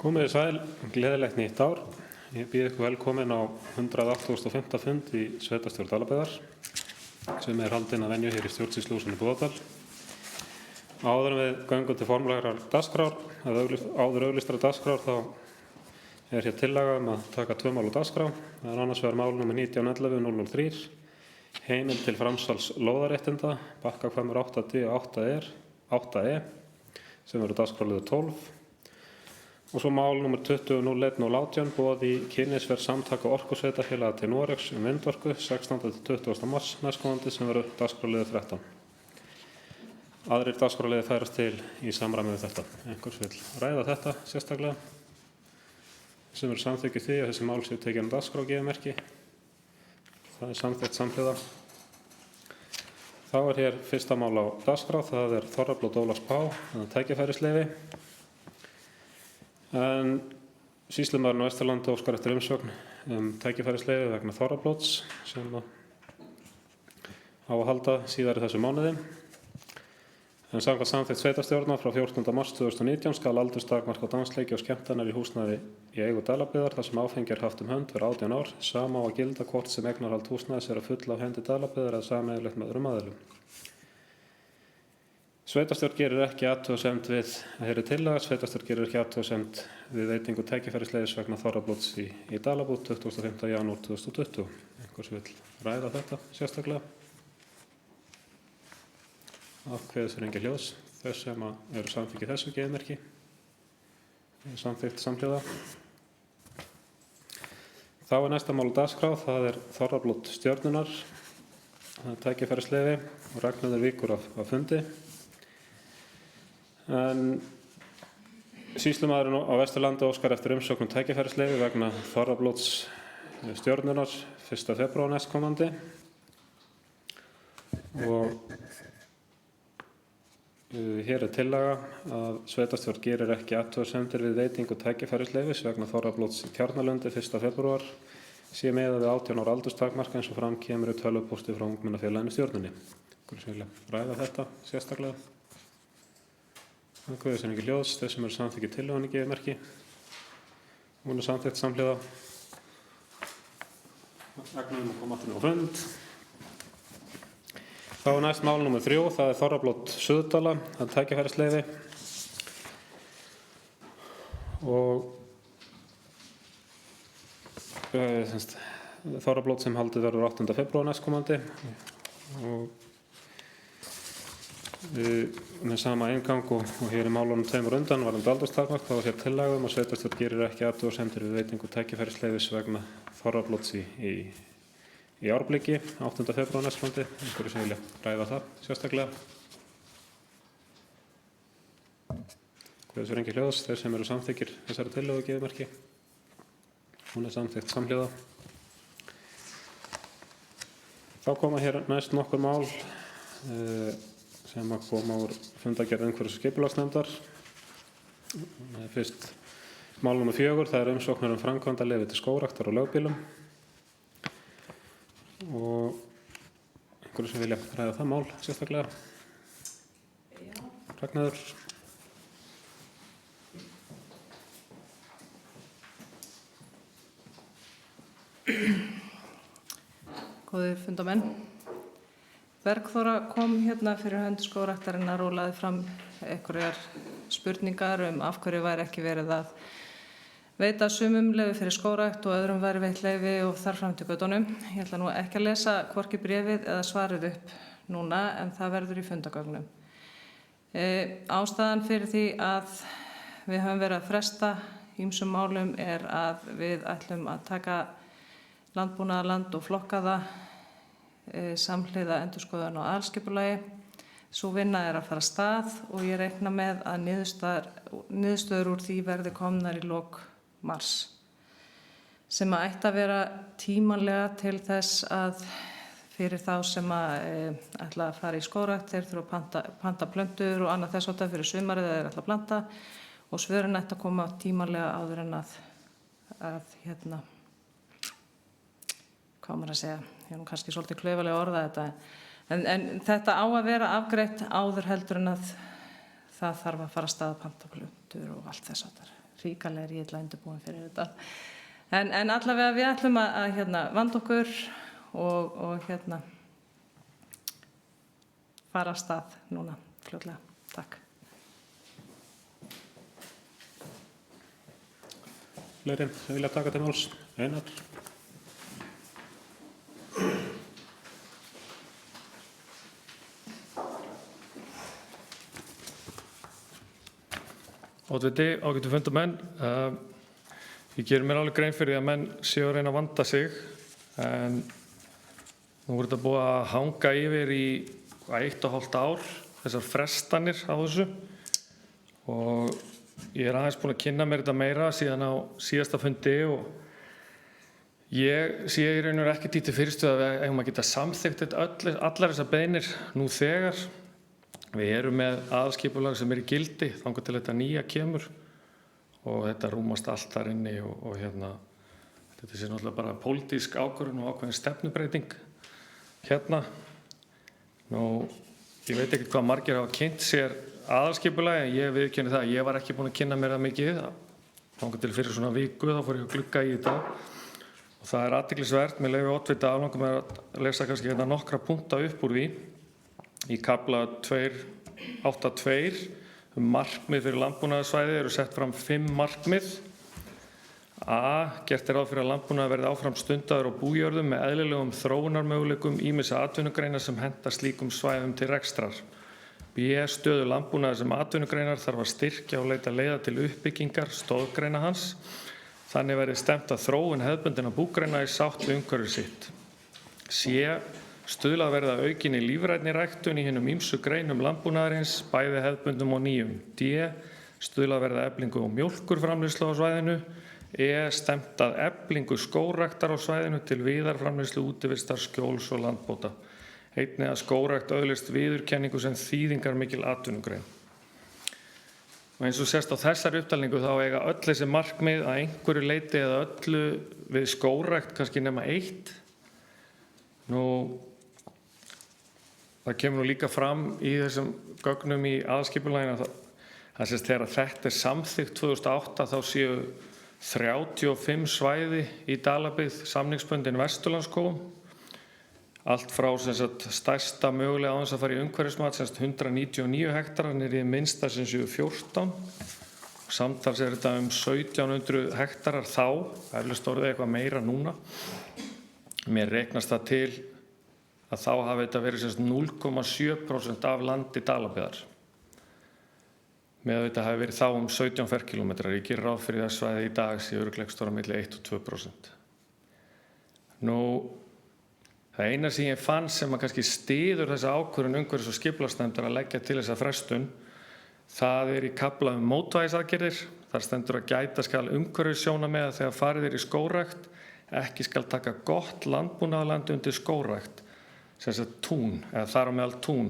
Komið sæl, gleðilegt nýtt ár. Ég býð ykkur velkomin á 185. fund í Sveitarstjórn Dalabyggðar sem haldinn að venju hér í stjórnsýsluhúsinu Búðardal. Áður en við göngum til formlegrar dagskrár, áður auglýstrar dagskrár, þá hér tillaga að taka 2 mál á dagskrá. Það annars vegar mál nr. 1911-003, heimild til framsals lóðaréttinda, Bakkahvammur 8D og 8E, sem verður dagskrárliður 12. Og svo mál nr. 2001-018, boð í kynnisferð samtaka orkusveitarfélaga til Noregs vindorku 16. til 20. mars næstkomandi sem verður dagskrárliður 13. Aðrir dagskrárliðir færast til í samræmi við þetta. Einhvers vill ræða þetta sérstaklega sem verður samþykki því að þessi mál séu tekin á dagskrá og gefa merki. Það samþykkt samhliða. Þá hér fyrsta mál á dagskrá, það Þorrablót Ólafs Pá, tækifærisleyfi. En sýslumaðurinn á Vesturlandi óskar eftir umsögn tækifærisleyfi vegna Þorrablóts sem á að halda síðar í þessu mánuði. En samkvæmt samþykkt sveitarstjórnar frá 14. mars 2019 skal aldurstakmark á dansleiki og skemmtanir í húsnæði í eigu Dalabyggðar þar sem áfengi höft hönd fyrir 18 ár. Sama á að gilda hvort sem eignarhald húsnæðis að fulla af hendi Dalabyggðar eða sameiginlegt með öðrum aðilum. Sveitarstjórn gerir ekki athugasemd við tillaga. Sveitarstjórn gerir ekki athugasemd við veitingu tækifærisleyfis vegna Þorrablóts í Dalabú 25. janúar 2020. Einhvers vill ræða þetta sérstaklega? Ákveðið sér engin hljós. Þess sem eru samþykki þessu gefa merki. Samþykkt samhliða. Þá næsta mál á dagskrá. Það Þorrablót stjörnunar, tækifærisleyfi og Ragnheiður víkur af fundi. En sýslumaðurinn á Vesturlandi óskar eftir umsögn tækifærisleyfi vegna Þorrablóts stjörnunar 1. febrúar næstkomandi. Og hér tillaga að sveitarstjórn gerir ekki athugasemdir við veitingu tækifærisleyfis vegna Þorrablóts í Tjarnalundi 1. febrúar sé miðað við 18 ára aldurstakmark eins og fram kemur í tölvupósti frá ungmennafélaginu stjórninni. Einhverjum vilja ræða þetta sérstaklega? Ákveðið sér engin hljós. Þeir sem eru samþykki tillögunni gefa merki. Hún samþykkt samhliða. Ragnheiður kom aftur á fund. Þá næst mál nr. 3, það Þorrablót Suðdala, tækifærisleyfi. Og Þorrablót sem haldið verður 8. febrúar næstkomandi. Og með sama eingang og hér málunum 2 undan varðandi aldurstakmark, þá hér tillaga að sveitarstjórn gerir ekki athugasemdir við veitingu tækifærisleyfis vegna Þorrablóts í Árbliki 8. febrúar næstkomandi. Einhverju sem vilja ræða það sérstaklega? Ákveðið sér engin hljós. Þeir sem eru samþykkir þessari tillögu gefa merki. Hún samþykkt samhliða. Þá koma hér næst nokkur mál sem koma úr fundargerð umhverfis- og skipulagsnefndar. Fyrst mál nr. 4, það umsóknir framkvæmdaleyfi til skógræktar og lögbýlum. Og einhverju sem vilja ræða það mál sérstaklega? Já. Ragnheiður. Góðir fundamenn. Bergþóra kom hérna fyrir hönd skógræktarinnar og lagði fram einhverjar spurningar af hverju væri ekki verið að veita sumum leyfi fyrir skógrækt og öðrum væri veitt leyfi og þar fram til götunum. Ég ætla nú ekki að lesa hvorki bréfið eða svarið upp núna en það verður í fundagögnum. Ástæðan fyrir því að við höfum verið að fresta ýmsum málum að við ætlum að taka landbúnaðarland og flokka það samhliða endurskoðun og aðalskipulagi. Sú vinna að fara af stað og ég reikna með að niðurstöður úr því verði komnar í lok mars. Sem ætti að vera tímanlega til þess að fyrir þá sem ætla að fara í skógrækt, þeir þurfa að panta plöntur og annað þess háttar fyrir sumarið þeir ætla að planta og svörin ætti að koma tímanlega áður en hvað maður að segja, ég er nú kannski svolítið klaufalega að orða þetta, en þetta á að vera afgreitt áður heldur en að það þarf að fara af stað pantaplöntur og allt þess háttar. ríkalega illa undirbúin fyrir þetta. En allavega við ætlum að vanda okkur og fara af stað núna fljótlega. Takk. Fleiri sem vilja taka til máls? Einar? Oddviti, ágætu fundarmenn, ég gerir mér alveg grein fyrir því að menn séu að reyna að vanda sig en nú þetta búið að hanga yfir í 1,5 ár þessar frestanir á þessu og ég aðeins búin að kynna mér þetta meira síðan á síðasta fundi og ég sé í raun og ekki til fyrirstöðu að við eigum að geta samþykkt allar þessar beiðnir nú þegar. Við erum með aðalskipulag sem í gildi þangað til þetta nýja kemur og þetta rúmast allt þar inni og þetta sé náttúrulega bara pólitísk ákvörðun og ákveðin stefnubreiting Nú, ég veit ekki hvað margir hafa kynnt sér aðalskipulag en ég viðurkenni það að ég var ekki búinn að kynna mér það mikið þangað til fyrir svona viku þá fór ég að glugga í þetta og það er athyglisvert með leyfi oddvita langar mér að lesa kannski nokkra punkta upp úr því. Í kafla 2.8.2 markmið fyrir landbúnaðarsvæði eru sett fram 5 markmið. A. Gert ráð fyrir að landbúnaður verði áfram stundaður á bújörðum með eðlilegum þróunarmöguleikum ýmissa atvinnugreina sem henta slíkum svæðum til rekstrar. B. Stöðu landbúnaðar sem atvinnugreinar þarf að styrkja og leita leiða til uppbyggingar stoðgreina hans. Þannig verði stefnt að þróun hefðbundinna búgreina í sátt við umhverfi sitt. C. Stuðlað verði að aukinni lífrænni ræktun í hinum ýmsu greinum landbúnaðarins, bæði hefðbundnum og nýjum. D. Stuðlað verði að eflingu og mjólkurframleiðslu á svæðinu. E. Stefnt að eflingu skógræktar á svæðinu til viðarframleiðslu útivistar, skjóls og landbóta. Einnig að skógrækt öðlist viðurkenningu sem þýðingarmikil atvinnugrein. Og eins og sést á þessari upptalningu þá eiga öll þessi markmið að einhverju leyti eða öllu við skógrækt kannski nema 1. Það kemur líka fram í þessum gögnum í aðalskipulaginu að það sést þegar þetta samþykkt 2008 þá séu 35 svæði í Dalabyggð samningsbundin Vesturlandskógum. Allt frá stærsta mögulega á þess að fara í umhverfismat 199 hektarar niður í minnsta sem séu 14. Samtals er þetta 1700 hektarar þá, eflaust orðið eitthvað meira núna. Mér reiknast það til að þá hafi þetta verið 0,7% af landi Dalabyggðar. Með þetta hafi verið þá 17 ferkílómetrar. Ég gerir ráð fyrir það svæði í dag sé örugglega stóra milli 1 og 2%. Það eina sem ég fann sem að kannski styður þessa ákvörðun umhverfis- og skipulagsnefndar að leggja til þessa frestun, það í kafla mótvægisaðgerðir. Þar stendur að gæta skal umhverfissjónarmiða þegar farið í skógrækt. Ekki skal taka gott landbúnaðarland undir skógrækt, sem sagt tún, eða þar á meðal tún.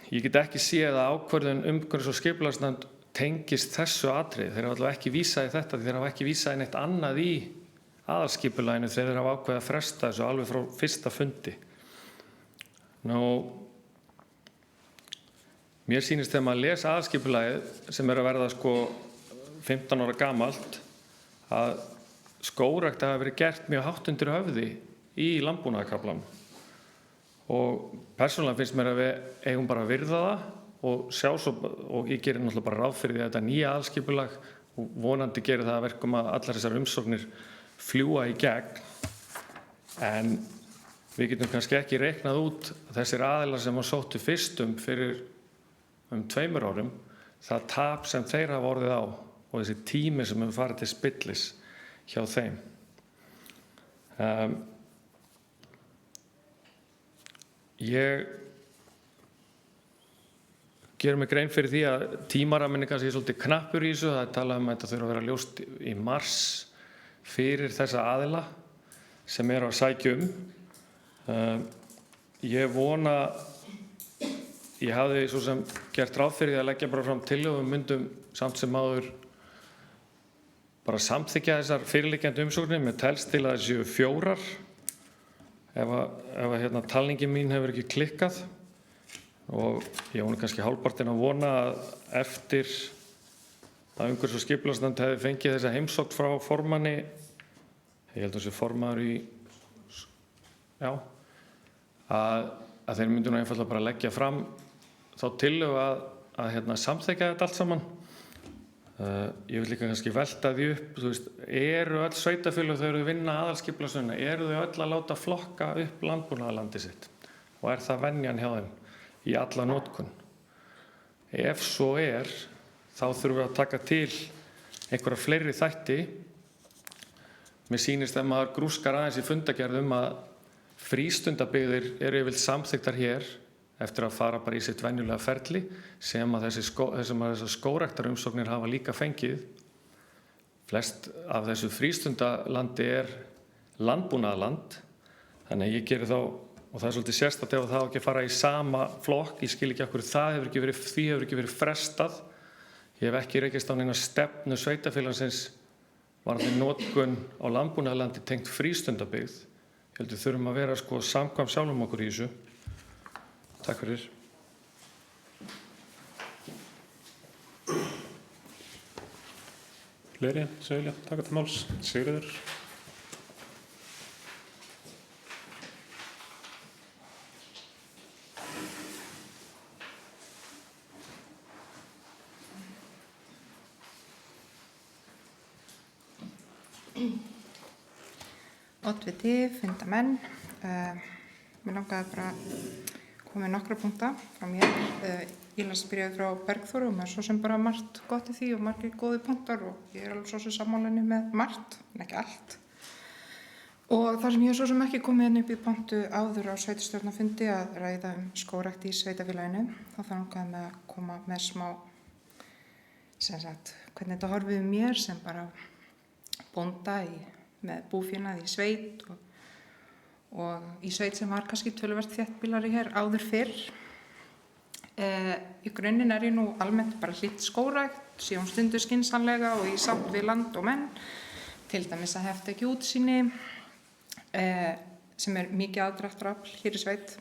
Ég get ekki séð að ákvörðun umhverfis- og skipulagsnefnd tengist þessu atriði. Þeir hafa allavega ekki vísað í þetta, þeir hafa ekki vísað í neitt annað í aðalskipulaginu þegar þeir hafa ákveðið að fresta þessu alveg frá fyrsta fundi. Mér sýnist þegar maður les aðalskipulagið sem að verða 15 ára gamalt að skógrækt hafi verið gert mjög hátt undir höfði í landbúnaðarkaflanum. Og persónulega finnst mér að við eigum bara að virða það og sjá svo, og ég gerir náttúrulega bara ráð fyrir því að þetta nýja aðalskipulag og vonandi gerir það að verkum að allar þessar umsóknir fljúga í gegn. En við getum kannski ekki reiknað út þessir aðilar sem sóttu fyrst fyrir 2 árum, það tap sem þeir hafa orðið á og þessi tími sem hefur farið til spillis hjá þeim. Ég gerir mig grein fyrir því að tímaramminn kannski svolítið knappur í þessu. Það er talað að þetta þurfa að vera ljóst í mars fyrir þessa aðila sem eru að sækja Ég vona, ég hafði svo sem gert ráð fyrir því að leggja bara fram tillögu myndum samt sem áður bara samþykkja þessar fyrirliggjandi umsóknir með telst til að þessu 4 ef talningin mín hefur ekki klikkað. og ég vona kannski hálfpartinn að vona að eftir að umhverfis- og skipulagsnefnd hefði fengið þessa heimsókn frá formanni, ég held að þessi formaður að þeir myndu nú einfaldlega bara leggja fram þá tillögu að samþykkja þetta allt saman. Ég vil líka kannski velta því upp, þú veist, eru öll sveitarfélög þegar þau vinna aðalskipulagsvinnuna, eru þau öll að láta flokka upp landbúnaðarlandið sitt og er það venjan hjá þeim í alla notkun? Ef svo þá þurfum við að taka til einhverja fleiri þætti. Mér sýnist ef maður grúskar aðeins í fundagerðum að frístundabyggðir eru yfirleitt samþykktar hér eftir að fara bara í sitt venjulega ferli sem að þessar skógræktarumsóknir hafa líka fengið. Flest af þessu frístundalandi landbúnaðarland, þannig að ég geri þá, og það svolítið sérstakt ef það á ekki að fara í sama flokk, ég skil ekki af hverju því hefur ekki verið frestað. Ég hef ekki rekist á neina stefnu sveitarfélagsins varðandi notkun á landbúnaðarlandi tengt frístundabyggð. Ég held við þurfum að vera samkvæm sjálfum okkur í þessu. Takk fyrir. Fleiri sem vilja taka til máls? Sigríður. Oddviti, fundarmenn, mér langaði bara að koma með nokkra punkta frá mér. Ég las byrjaði frá Bergþóru og mér svo sem bara margt gott í því og margir góði punktar og ég alveg svo sem sammálinni með margt, en ekki allt. Og þar sem ég svo sem ekki komið upp í punktu áður á sveitarstjórnarfundi að ræða skógrækt í sveitarfélaginu, þá langaði mig að koma með smá, hvernig þetta horfið mér sem bara bónda með búfénað í sveit og í sveit sem var kannski töluvert þéttbýlari hér áður fyrr. Í grunninn ég nú almennt bara hlýtt skógrækt, sé hún stundu skynsamlega og í sátt við land og menn, til dæmis að hefta ekki útsýni, sem mikið aðdráttarafl hér í sveit,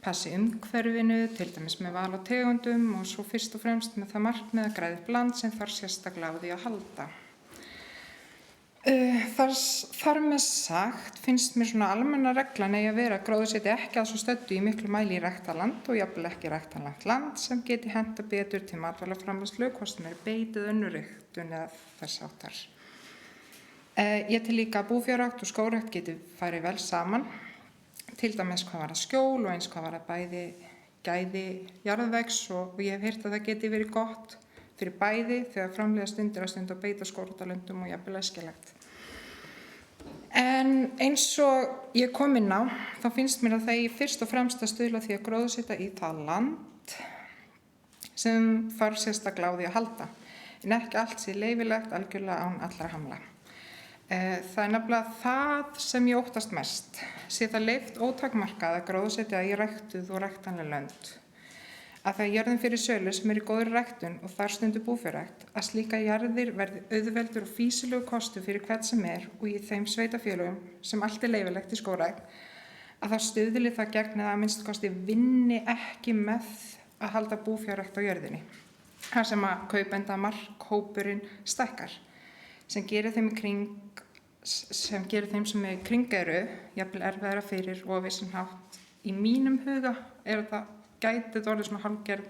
passi umhverfinu, til dæmis með val á tegundum og svo fyrst og fremst með það markmið að græða upp land sem þarf sérstaklega á því að halda. Þar með sagt finnst mér svona almenna reglan eigi að vera að gróðursetja ekki að svo stöddu í miklu mæli í ræktarland og jafnvel ekki ræktarlangt land sem geti henta betur til matvælaframleiðslu, hvort sem beitið önnur ræktun eða þess háttar. Ég tel líka að búfjárrækt og skógrækt geti farið vel saman, til dæmis hvað var að skjól og eins hvað var að bæði gæði jarðvegs og ég hef heyrt að það geti verið gott fyrir bæði þegar framleiða stundir að stunda beita skógræktarlöndum og jafnvel æskilegt. En eins og ég kom inn á, þá finnst mér að það eigi fyrst og fremst að stuðla því að gróðursetja í það land sem þarf sérstaklega á því að halda, en ekki allt sé leyfilegt algjörlega án allra hamla. Það nefnilega það sem ég óttast mest, sé það leyft ótakmarkað að gróðursetja í ræktuð og ræktanleg lönd. Að það jörðum fyrir sölu sem í góðri ræktun og þar stundu búfjárrækt, að slíka jarðir verði auðveldur og fýsilegu kostu fyrir hvern sem og í þeim sveitarfélögum sem allt leyfilegt í skógrækt, að það stuðli það gegn eða að minnsta kosti vinni ekki með að halda búfjárrækt á jörðinni. Þar sem að kaupendamarkhópurinn stækkar, sem gerir þeim sem kring eru, jafnvel erfiðara fyrir og á vissan hátt. Í mínum huga það gæti þetta orðið svona hálfgerð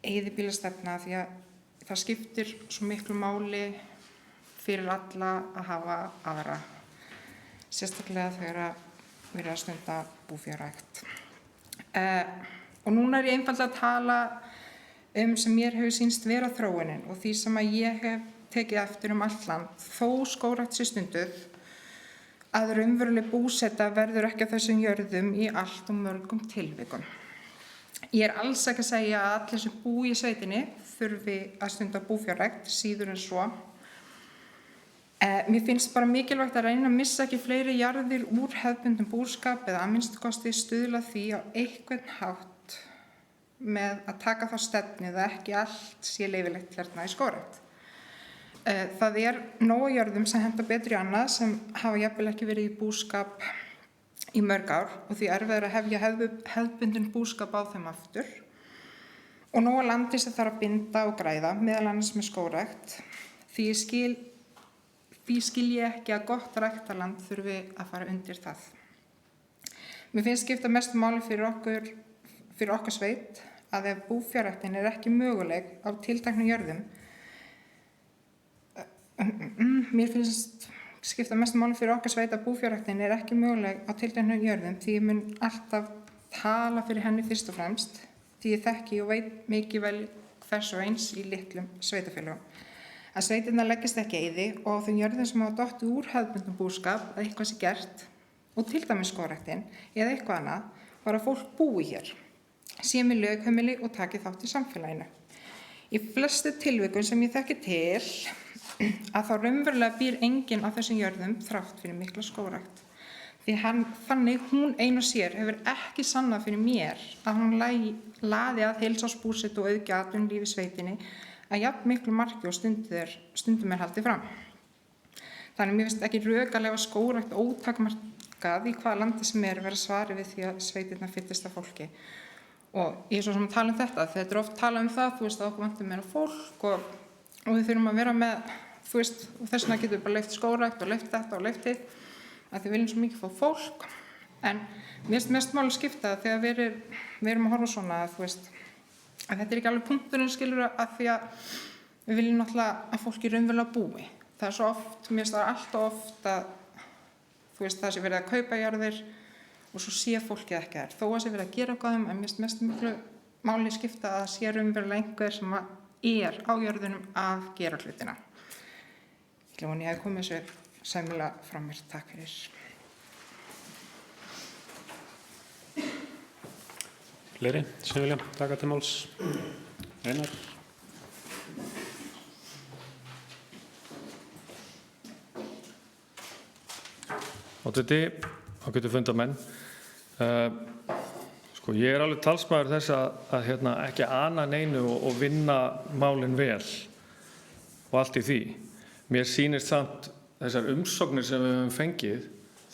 eyðibýlastefna því að það skiptir svo miklu máli fyrir alla að hafa aðra, sérstaklega þegar að vera að stunda búfjárrækt. Og núna ég einfaldlega að tala sem mér hefur sýnst vera þróunin og því sem að ég hef tekið eftir allt land, þó skógrækt sé stunduð, að raunveruleg búseta verður ekki á þessum jörðum í allt og mörgum tilvikum. Ég alls ekki að segja að allir sem búi í sveitinni þurfi að stunda búfjárrækt, síður en svo. Mér finnst bara mikilvægt að reyna að missa ekki fleiri jarðir úr hefðbundnum búskap eða að minnsta kosti stuðla því á einhvern hátt með að taka þá stefnu að ekki allt sé leyfilegt hérna í skógrækt. Það nóg af jörðum sem henta betur í annað sem hafa jafnvel ekki verið í búskap í mörg ár og því erfiðara að hefja hefðbundin búskap á þeim aftur. Og nóg að landi sem þarf að binda og græða, meðal annars með skógrækt. Því skil ég ekki að gott ræktarland þurfi að fara undir það. Mér finnst skipta mestu máli fyrir okkar sveit að ef búfjárræktin ekki möguleg á tilteknum jörðum, mér finnst skipta mestu máli fyrir okkar sveit að búfjárræktin ekki möguleg á tilteknum jörðum því ég mun alltaf tala fyrir henni fyrst og fremst því ég þekki og veit mikið vel hvers og eins í litlum sveitafélögum. Að sveitirnar leggist ekki eyði og á þeim jörðum sem hafa dottið úr hefðbundnum búskap að eitthvað sé gert og til dæmis skógræktin eða eitthvað annað var að fólk búi hér, sé með lögheimili og taki þátt í samfélaginu. Í flestu tilvikum sem ég þekki til að þá raunverulega býr enginn á þessum jörðum þrátt fyrir mikla skógrækt. Því þannig hún ein og sér hefur ekki sannað fyrir mér að hún laði að heilsársbúsetu og auðgi atvinnulífi í sveitinni að jafn miklu marki og stundum haldið fram. Þannig mér finnst ekki rök að leyfa skógrækt ótakmarkað í hvaða landi sem vera svari við því að sveitirnar fyllist af fólki. Og ég er svo sem að tala um þetta er oft talað um það, að okkur vantar meira fólk og við þurfum að vera með, og þess vegna getum við bara leyft skógrækt og leyft þetta og leyft hitt, að við viljum svo mikið fá fólk. En mér finnst mest máli skipta þegar við erum að horfa svona að þetta er ekki alveg punkturinn skilur að því að við viljum náttúrulega að fólki raunverulega búi. Það er svo oft, mér finnst það alltaf oft að það sé verið að kaupa jarðir og svo sé fólkið ekki þær. Þó að sé verið að gera eitthvað en mér finnst mest miklu máli skipta að sé raunverulega einhver sem er á jörðunum að gera hlutina. Ég vona ég hef komið þessu sæmilega frá mér. Takk fyrir. Fleiri sem vilja taka til máls? Einar? Ágætu fundarmenn. Ég er alveg talsmaður þess að ekki ana neinu og vinna málin vel og allt í því. Mér sýnist samt þessar umsóknir sem við höfum fengið,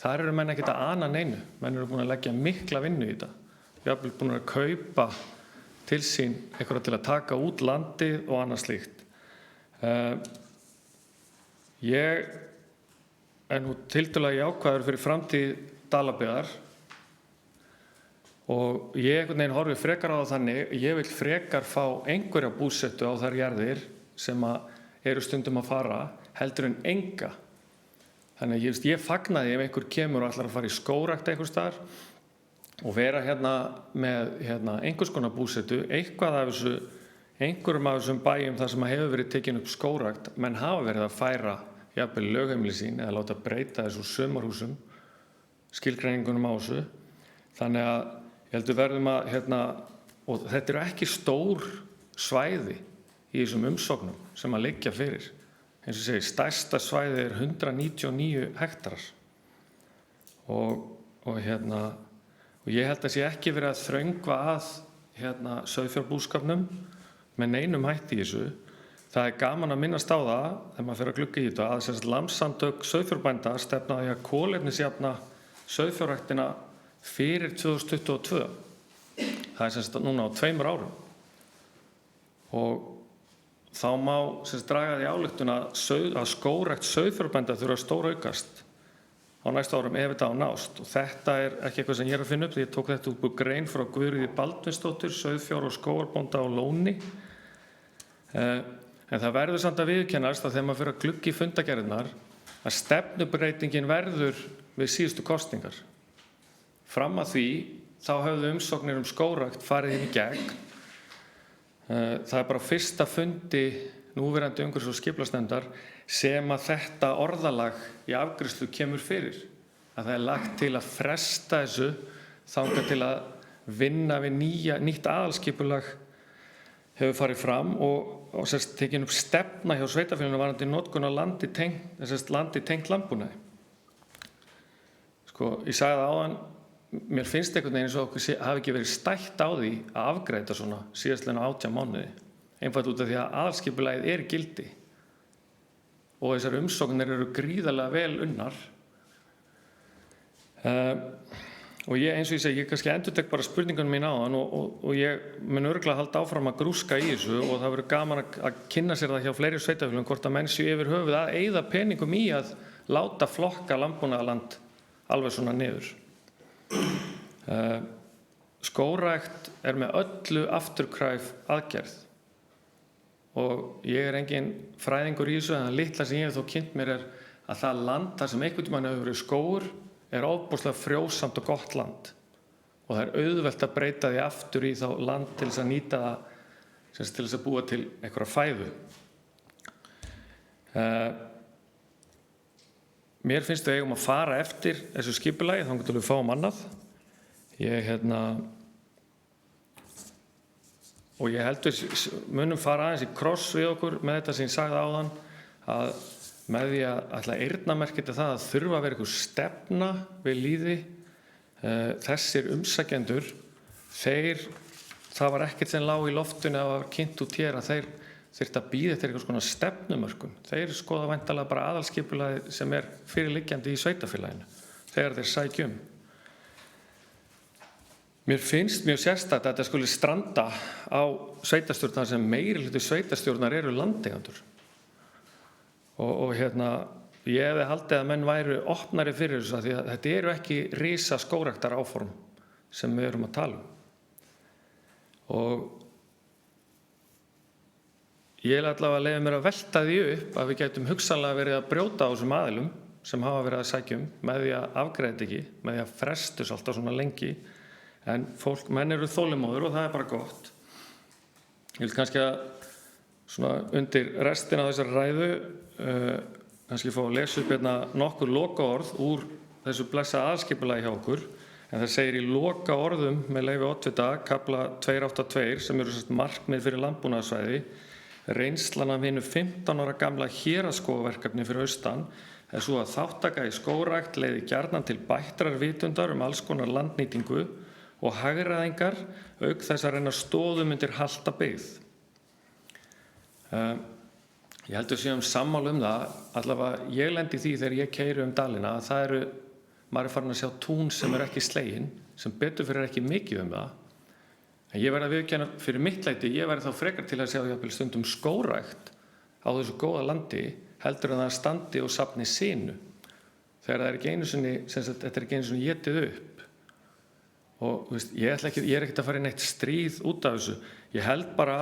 þar eru menn ekkert að ana neinu. Menn eru búin að leggja mikla vinnu í þetta. Jafnvel búin að kaupa til sín eitthvað til að taka út landið og annað slíkt. Ég er nú tiltölulega jákvæður fyrir framtíð Dalabyggðar og ég einhvern veginn horfi frekar á það þannig, ég vil frekar fá einhverja búsetu á þær jarðir sem eru stundum að fara heldur en enga. Þannig að ég fagnaði ef einhver kemur og ætlar að fara í skógrækt einhvers staðar og vera með einhvers konar búsetu, einhverjum af þessum bæjum þar sem hefur verið tekin upp skógrækt, menn hafa verið að færa jafnvel lögheimili sín eða láta breyta þessu sumarhúsum, skilgreiningunum á þessu. Þannig að ég heldur verðum og þetta eru ekki stór svæði í þessum umsóknum sem að liggja fyrir. Eins og ég segi, stærsta svæði er 199 hektarar. Og ég held að sé ekki verið að þröngva að sauðfjárbúskapnum með neinum hætti í þessu. Það er gaman að minnast á það, þegar maður fer að glugga í þetta, að Landssamtök sauðfjárbænda stefna því að kolefnisjafna sauðfjárræktina fyrir 2022. Það er núna á 2 árum. Og þá má draga því ályktun að skógrækt sauðfjárbænda þurfa að stóraukast á næstu árum ef þetta á nást. Og þetta er ekki eitthvað sem ég er að finna upp, því ég tók þetta upp úr grein frá Guðríði Baldvinsdóttur, sauðfjár- og skógarbónda á Lóni. En það verður samt að viðurkennast að þegar maður fer að glugga í fundargerðirnar að stefnubreytingin verður við síðustu kosningar. Fram að því þá höfðu umsóknir skógrækt farið inn í gegn. Það er bara á fyrsta fundi núverandi umhverfis- og skipulagsnefndar sem að þetta orðalag í afgreiðslu kemur fyrir. Að það er lagt til að fresta þessu þangað til að vinna við nýtt aðalskipulag hefur farið fram og tekin upp stefna hjá sveitarfélaginu varðandi notkun á landi tengt landbúnaði. Ég sagði það áðan, mér finnst einhvern veginn eins og okkur hafi ekki verið stætt á því að afgreiða svona síðastliðna 18 mánuði. Einfalt út af því að aðalskipulagið er í gildi og þessar umsóknir eru gríðarlega vel unnar. og ég, eins og ég segi, ég kannski endurtek bara spurningunum mín áðan og ég mun örugglega halda áfram að grúska í þessu og það verður gaman að kynna sér það hjá fleiri sveitarfélögum hvort að menn séu yfir höfuð að eyða peningum í að láta flokka landbúnaðarland alveg svona niður. Skógrækt með öllu afturkræf aðgerð og ég engin fræðingur í þessu en það litla sem ég hef þó kynnt mér að það land þar sem einhvern tímann hefur verið skógur ofboðslega frjósamt og gott land og það auðvelt að breyta því aftur í þá land til þess að nýta það til þess að búa til einhverja fæðu. Mér finnst við eigum að fara eftir þessu skipulagi þangað til við fáum annað. Og ég held við munum fara aðeins í kross við okkur með þetta sem ég sagði áðan að með því að ætla að eyrnamerkja það að þurfa að vera einhver stefna við lýði. Þessir umsækjendur, það var ekkert sem lá í loftinu að var kynnt út hér að þeir þyrftu að bíða eftir einhvers konar stefnumörkun. Þeir skoða væntanlega bara aðalskipulagið sem fyrirliggjandi í sveitarfélaginu þegar þeir sækja Mér finnst mjög sérstakt að þetta skuli stranda á sveitarstjórnar sem meirihluti sveitarstjórnar eru landeigendur. Og ég hefði haldið að menn væru opnari fyrir þessu því að þetta eru ekki risa skógræktar áform sem við erum að tala Og ég allavega leyfi mér að velta því upp að við gætum hugsanlega verið að brjóta á þessum aðilum sem hafa verið að sækja með því að afgreiða ekki, með því að frestus alltaf svona lengi. En menn eru þolinmóðir og það bara gott. Ég vil kannski að svona undir restina af þessari ræðu kannski fá að lesa upp nokkur lokaorð úr þessu blessaða aðalskipulagi hjá okkur. En það segir í lokaorðum með leyfi oddvita, kafla 282 sem eru markmið fyrir landbúnaðarsvæði. Reynslan af hinu 15 ára gamla héraðsskógaverkefni fyrir austan svo að þátttaka í skógrækt leiði gjarnan til bættrar vitundar alls konar landnýtingu og hagræðingar auk þess að reyna stoðum undir halta byggð. Ég held að séum sammála það, allavega ég lendi því þegar ég keyri dalina að það maður farin að sjá tún sem ekki slegin, sem betur fyrir ekki mikið það. En ég verð að viðurkenna fyrir mitt leyti, ég verð þá frekar til að sjá jafnvel stundum skógrækt á þessu góða landi heldur en það standi og safni sinu. Þegar það ekki einu sinni, þetta ekki einu sinni étið upp. Og ég er ekkert að fara í neitt stríð út af þessu. Ég held bara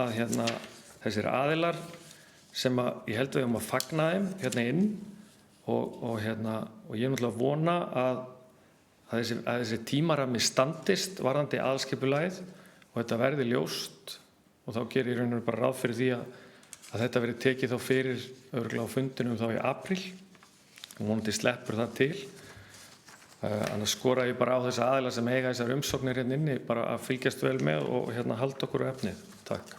að þessir aðilar sem ég held við að fagna þeim inn og ég náttúrulega vona að þessi tímarammi standist varðandi aðalskipulagið og þetta verði ljóst og þá gerir ég rauninu bara ráð fyrir því að þetta verði tekið þá fyrir örugglega á fundinum þá í apríl og vonandi sleppur það til. Annars skora ég bara á þessa aðila sem eiga þessar umsóknir inni bara að fylgjast vel með og halda okkur á efnið. Takk.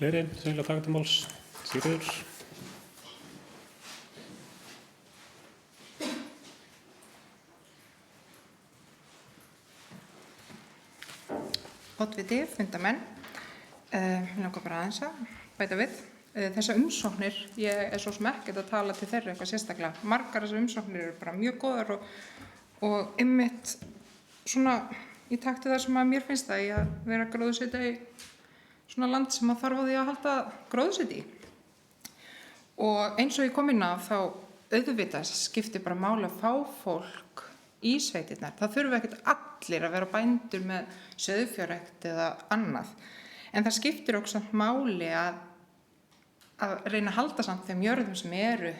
Fleiri sem vilja taka til máls? Sigríður. Oddviti, fundamenn. Mér langar bara aðeins að bæta við. Þessar umsóknir, ég svo sem ekkert að tala til þeirra eitthvað sérstaklega. Margar þessar umsóknir eru bara mjög góðar og einmitt svona í takti þar sem að mér finnst það í að vera gróðursetja í svona land sem að þarf á því að halda gróðursetja í. Og eins og ég kom inn á þá auðvitað skiptir bara máli að fá fólk í sveitirnar. Það þurfa ekkert allir að vera bændur með sauðfjárrækt eða annað. En það skiptir okkur samt máli að reyna að halda samt þeim jörðum sem eru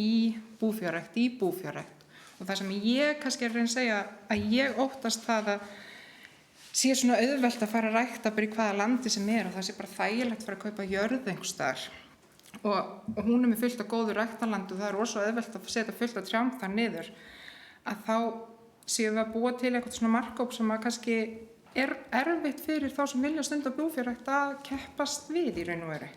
í búfjárrækt. Og það sem ég kannski er að reyna að segja að ég óttast það að sé svona auðvelt að fara að rækta bara í hvaða landi sem og það sé bara þægilegt að fara að kaupa jörð einhvers staðar. Og hún með fullt af góðu ræktarlandi og það rosa auðvelt að setja fullt af trjám þar niður. Að þá séum við að búa til eitthvað svona markhóp sem að kannski er erfitt fyrir þá sem vilja stunda búfjárrækt að keppast við í raun og veru.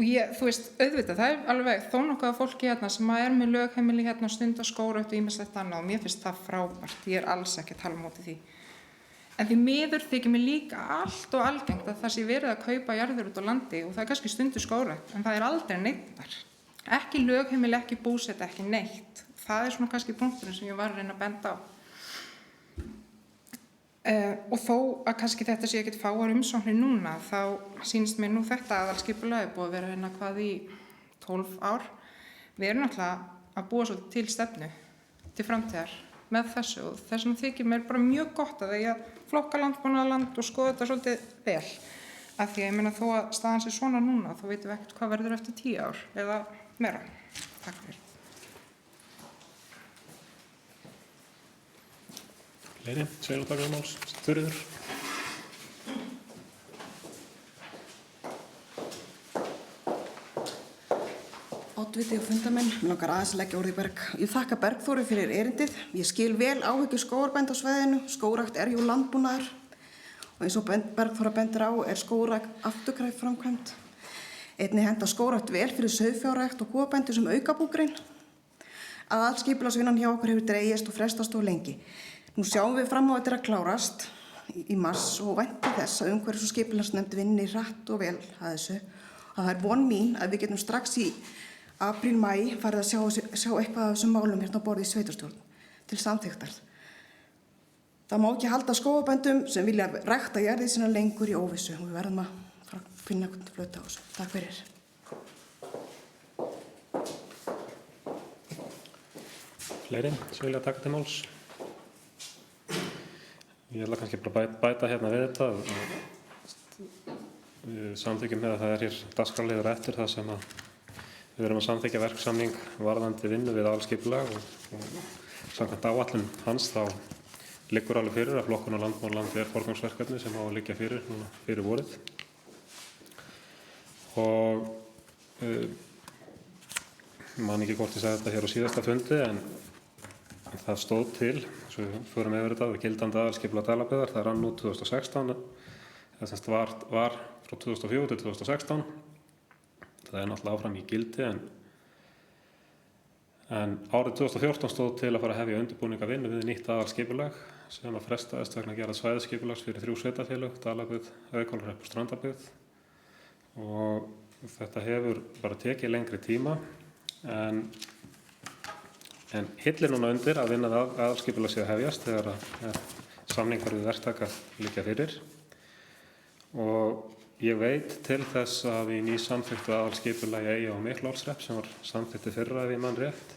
Og ég, þú veist, auðvitað, það er alveg þó nokkuð af fólki sem er með lögheimili stunda skógrækt og ýmislegt annað og mér finnst það frábært, ég er alls ekki að tala á móti því. En því miður þykir mér líka allt og algengt að það sé verið að kaupa jarðir út á landi og það er kannski stundu skógrækt, en það er aldrei neitt. Ekki lögheimili, ekki búseta, ekki neitt. Það er svona kannski punkturinn sem ég var að reyna að benda á. Og þó að kannski þetta sé ekkert fáar umsóknir núna, þá sýnist mér nú þetta aðalskipulag búið að vera hérna hvað í 12 ár. Við erum náttúrulega að búa svolítið til stefnu til framtíðar með þessu og þess vegna þykir mér bara mjög gott að ég flokka landbúnaðarland og skoða þetta svolítið vel. Af því að ég meina þó að staðan sé svona núna, þá veitum við ekkert hvað verður eftir 10 ár eða meira. Takk fyrir. Fleiri, Sveinlaugarmáls, Þuríður. Oddviti og fundamenn, mér langar aðeins að leggja orð í berg. Ég þakka Bergþóru fyrir erindið. Ég skil vel áhyggjur skógarbænda á svæðinu. Skógrækt er jú landbúnaður og eins og Bergþóra bendir á er skógrækt afturkræf framkvæmd. Einnig henta skógrækt vel fyrir sauðfjárrækt og kúabændur sem aukabúgrein. Aðalskipulagsvinnan hjá okkur hefur dregist og frestast of lengi. Nú sjáum við fram á að þetta er að klárast í mars og vænti þess að umhverfis- og skipulagsnefnd vinni hratt og vel að þessu. Það er von mín að við getum strax í apríl-maí farið að sjá eitthvað af þessum málum hérna á borði í sveitarstjórn til samþykktar. Það má ekki halda skógarbændum sem vilja rækta jarðir sína lengur í óvissu og við verðum að fara að finna hvernig flöta á þessu. Takk fyrir. Fleiri, sem vilja taka til máls. Ég ætla kannski bara að bæta hérna við þetta. Við samþykjum með að það er hér dagskrárliður eftir það sem að við erum að samþykkja verksamning varðandi vinnu við aðalskipulag og samkvæmt áætlun hans þá liggur alveg fyrir að flokkun á landbúnaðarlandi er forgangsverkefni sem á að liggja fyrir vorið. Og man ekki hvort ég sagði þetta hér á síðasta fundi en það stóð til, svo við förum yfir þetta, við gildandi aðalskipulag Dalabyggðar, það rann út 2016, það semst var frá 2004 til 2016. Það er náttúrulega áfram í gildi en árið 2014 stóð til að fara að hefja undirbúningavinnu við nýtt aðalskipulag sem að frestaðist vegna að gera svæðisskipulags fyrir 3 sveitarfélög, Dalabyggð, Reykhólahrepps og Strandabyggð. Og þetta hefur bara tekið lengri tíma en hillir núna undir að vinna við aðalskipulag sé að hefjast þegar samningar við verktaka liggja fyrir. Og ég veit til þess að í nýsamþykktu aðalskipulagi Eyja- og Miklaholtshrepps sem var samþykkt í fyrra ef ég man rétt,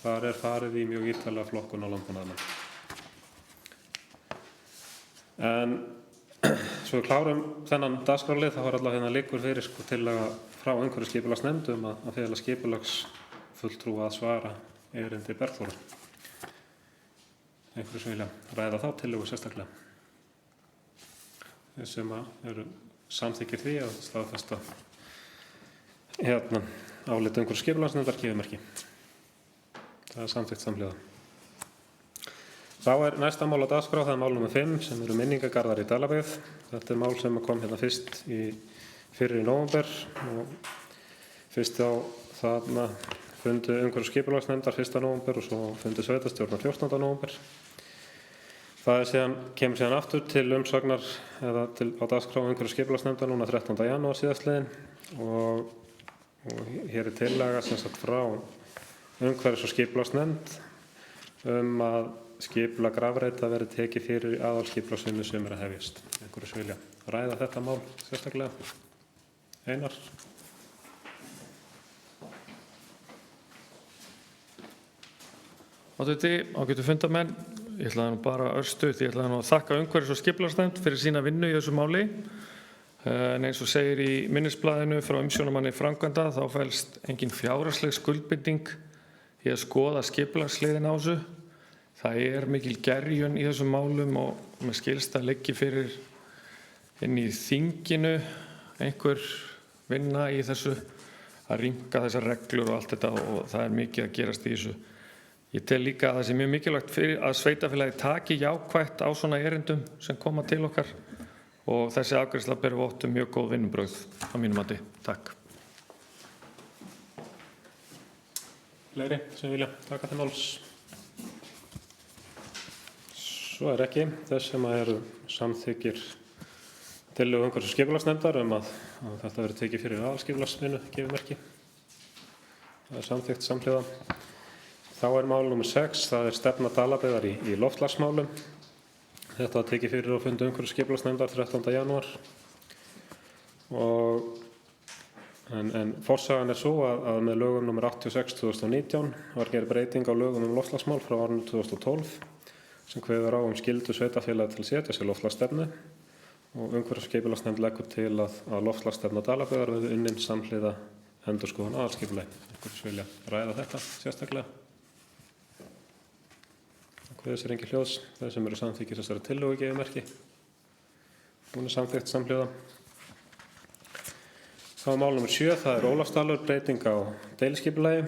þar er farið í mjög ítarlega flokkun á landbúnaðarlandi. En svo við klárum þennan dagskrárlið þá er allavega hérna liggur fyrir tillaga frá umhverfisskipulagsnefnd að fela skipulagsfulltrúa að svara erindi Bergþóru. Einhverju sem vilja ræða þá tillögu sérstaklega. Þeir sem eru samþykkir því að staðfesta álit umhverfisskipulagsnefndar gefur merki. Það er samþykkt samhliða. Þá er næsta mál á dagskrá, það er mál nr. 5 sem eru minningagarðar í Dalabyggð. Þetta er mál sem kom hérna fyrst fyrir í nóvember og fyrst á þarna fundu umhverfisskipulagsnefndar 1. nóvember og svo fundu sveitarstjórnar 14. nóvember. Það kemur síðan aftur til umsagnar eða á dagskrá umhverfisskipulagsnefndar núna 13. janúar síðastliðinn og hér er tillaga sem sagt frá umhverfis- og skipulagsnefnd að skipulag rafreita verði tekið fyrir aðalskipulagsvinnu sem er að hefjast. Einhverju sem vilja ræða þetta mál sérstaklega? Einar? Ágætu fundamenn, ég ætlaði nú bara örstuð, ég ætlaði nú að þakka umhverfis- og skipulagsnefnd fyrir sína vinnu í þessu máli. En eins og segir í minnisblaðinu frá umsjónarmanni framkvæmda þá felst engin fjárhagsleg skuldbinding í að skoða skipulagsliðina á þessu. Það er mikil gerjun í þessum málum og með skilst að liggi fyrir inn í þinginu einhver vinna í þessu að rýmka þessar reglur og allt þetta og það er mikið að gerast í þessu. Ég tel líka að það sé mjög mikilvægt fyrir að sveitarfélagi taki jákvætt á svona erindum sem koma til okkar og þessi afgreiðsla ber vott mjög góð vinnubrögð á mínum mati. Takk. Fleiri sem vilja taka til máls? Svo er ekki. Þess sem eru samþykkir tillögu umhverfis- og skipulagsnefndar að þetta verði tekið fyrir aðalskipulagsvinnu gefimerki. Það er samþykkt samhliða. Þá er mál nr. 6, það er stefna Dalabyggðar í loftslagsmálum. Þetta var tekið fyrir á fundi umhverfis- og skipulagsnefndar 13. janúar. En forsagan er svo að með lögum nr. 86/2019 var gerð breyting á lögum loftslagsmál frá árinu 2012 sem kveður á skyldu sveitarfélaga til að setja sér loftslagsstefnu og umhverfis- og skipulagsnefnd leggur til að loftslagsstefna Dalabyggðar verði unnin samhliða endurskoðun aðalskipulagi. Einhverjir vilja ræða þetta sérstaklega? Kveður sér engin hljóðs. Þeir sem eru samþykkir þessari tillögu gefimerki. Hún er samþykkt samhliða. Þá er mál nr. 7, það er Ólafsdalur, breyting á deiliskipulagi.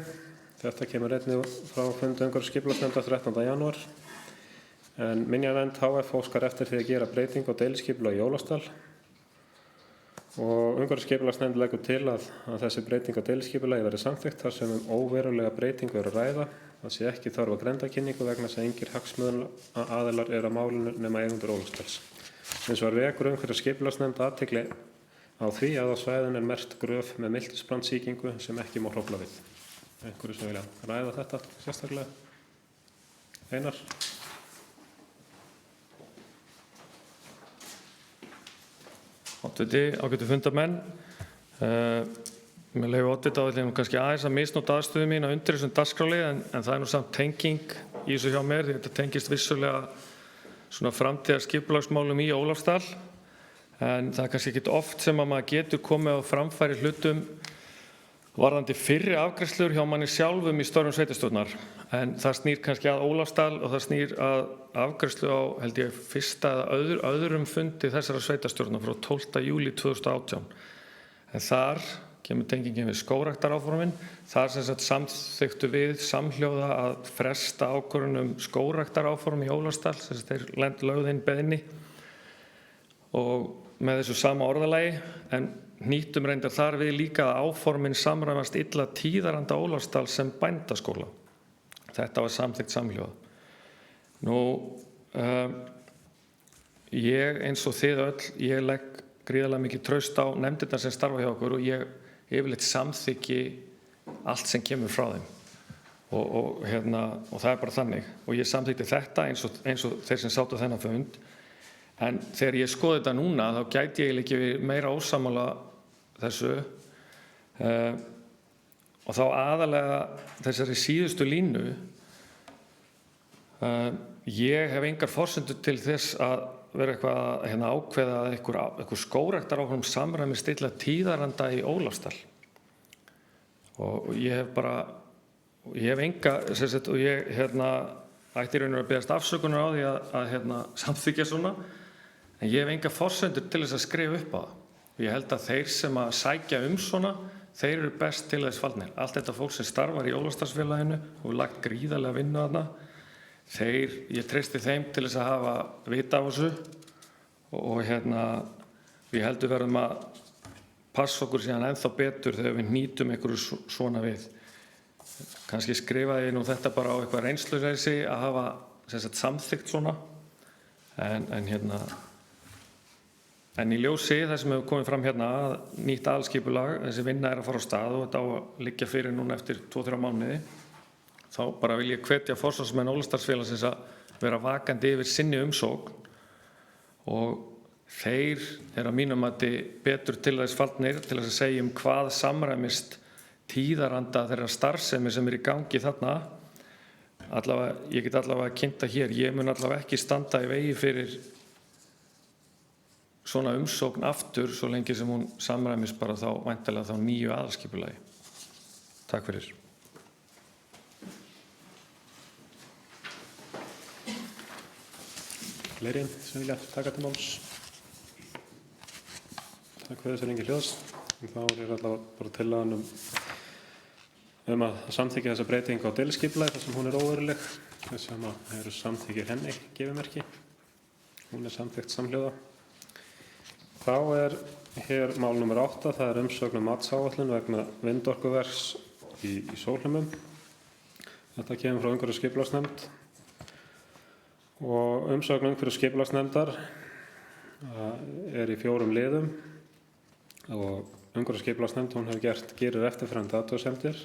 Þetta kemur einnig frá fundi umhverfis- og skipulagsnefndar 13. janúar. En Minjavernd HF óskar eftir því að gera breyting á deiliskipulagi í Ólafsdal. Og umhverfis- og skipulagsnefnd leggur til að þessi breyting á deiliskipulagi verði samþykkt þar sem óverulega breytingu er að ræða. Það sé ekki þörf á grenndarkynningu vegna þess að engir hagsmunaaðilar eru að málinu nema eigendur Ólafsdals. Hins vegar vekur umhverfis- og skipulagsnefnd athygli á því að á svæðinu er merkt gröf með miltisbrandsýkingu sem ekki má hrófla við. Einhverju sem vilja ræða þetta sérstaklega? Einar? Ágætu fundarmenn. Með leyfi oddvita þá ætla ég kannski aðeins að misnota aðstöðu mína undir þessum dagskráli en það er nú samt tenging í þessu hjá mér því þetta tengist vissulega svona framtíðarskipulagsmálum í Ólafsdal. En það er kannski ekki oft sem að maður getur komið á framfæri hlutum varðandi fyrri afgreiðslur hjá manni sjálfum í störfum sveitarstjórnar. En það snýr kannski að Ólafsdal og það snýr að afgreiðslu á, held ég, fyrsta eða öðrum fundi þessara sveitarstjórnar frá 12. júlí 2018. En þar kemur tengingin við skógræktaráformin. Þar sem sagt samþykktu við samhljóða að fresta ákvörðun skógræktaráform í Ólafsdal, sem þeir lögðu inn beiðni og með þessu sama orðalagi, en nýttum reyndar þar við líka að áformin samræmast illa Tíðaranda Ólafsdals sem bændaskóla. Þetta var samþykkt samhljóða. Ég eins og þið öll, ég legg gríðarlega mikið traust á nefndirnar sem starfa hjá okkur og ég yfirleitt samþykki allt sem kemur frá þeim. Og það er bara þannig. Og ég samþykti þetta eins og þeir sem sátu þennan fund. En þegar ég skoði þetta núna þá gæti ég ekki meira ósammála þessu og þá aðalega þessari síðustu línu ég hef engar forsendur til þess að vera eitthvað að ákveða að einhver skógræktaráform samræmist illa Tíðaranda í Ólafsdal og ég hef enga og ég ætti í raun og að biðjast afsökunar á því að samþykkja svona. En ég hef enga forsendur til þess að skrifa upp á það. Ég held að þeir sem að sækja svona, þeir eru best til þess fallnir. Allt þetta fólk sem starfar í Ólafsdalsfélaginu og lagt gríðarlega vinnu þarna, ég treysti þeim til þess að hafa vita á þessu og við heldur verðum að passa okkur síðan ennþá betur þegar við nýtum einhverju svona við. Kannski skrifaði ég nú þetta bara á eitthvað reynsluleysi að hafa samþykkt svona, en í ljósi það sem hefur komið fram að nýtt aðalskipulag, þessi vinna er að fara á stað og þetta á að liggja fyrir núna eftir 2-3 mánuði, þá bara vil ég hvetja forsvarsmenn Ólafsdalsfélagsins að vera vakandi yfir sinni umsókn og þeir eru að mínum mati betur til þess fallnir til þess að segja hvað samræmist Tíðaranda þeirra starfsemi sem er í gangi þarna. Ég get allavega kynnta hér, ég mun allavega ekki standa í vegi fyrir svona umsókn aftur svo lengi sem hún samræmist bara þá væntanlega þá nýju aðalskipulagi. Takk fyrir. Fleiri sem vilja taka til máls? Takk fyrir þessu lengi hljóðs. Þá er allavega bara tillagan að samþykkja þessa breytingu á deiliskipulagi þar sem hún er óveruleg. Þess sem eru samþykkir henni gefimerki. Hún er samþykkt samhljóða. Þá er hér mál nr. 8, það er umsögn matsáætlun vegna vindorkuvers í Sólheimum. Þetta kemur frá umhverfis- og skipulagsnefnd Og umsögn umhverfis- og skipulagsnefndar er í 4 liðum og umhverfis- og skipulagsnefnd hún hefur gerir eftirfarandi athugasemdir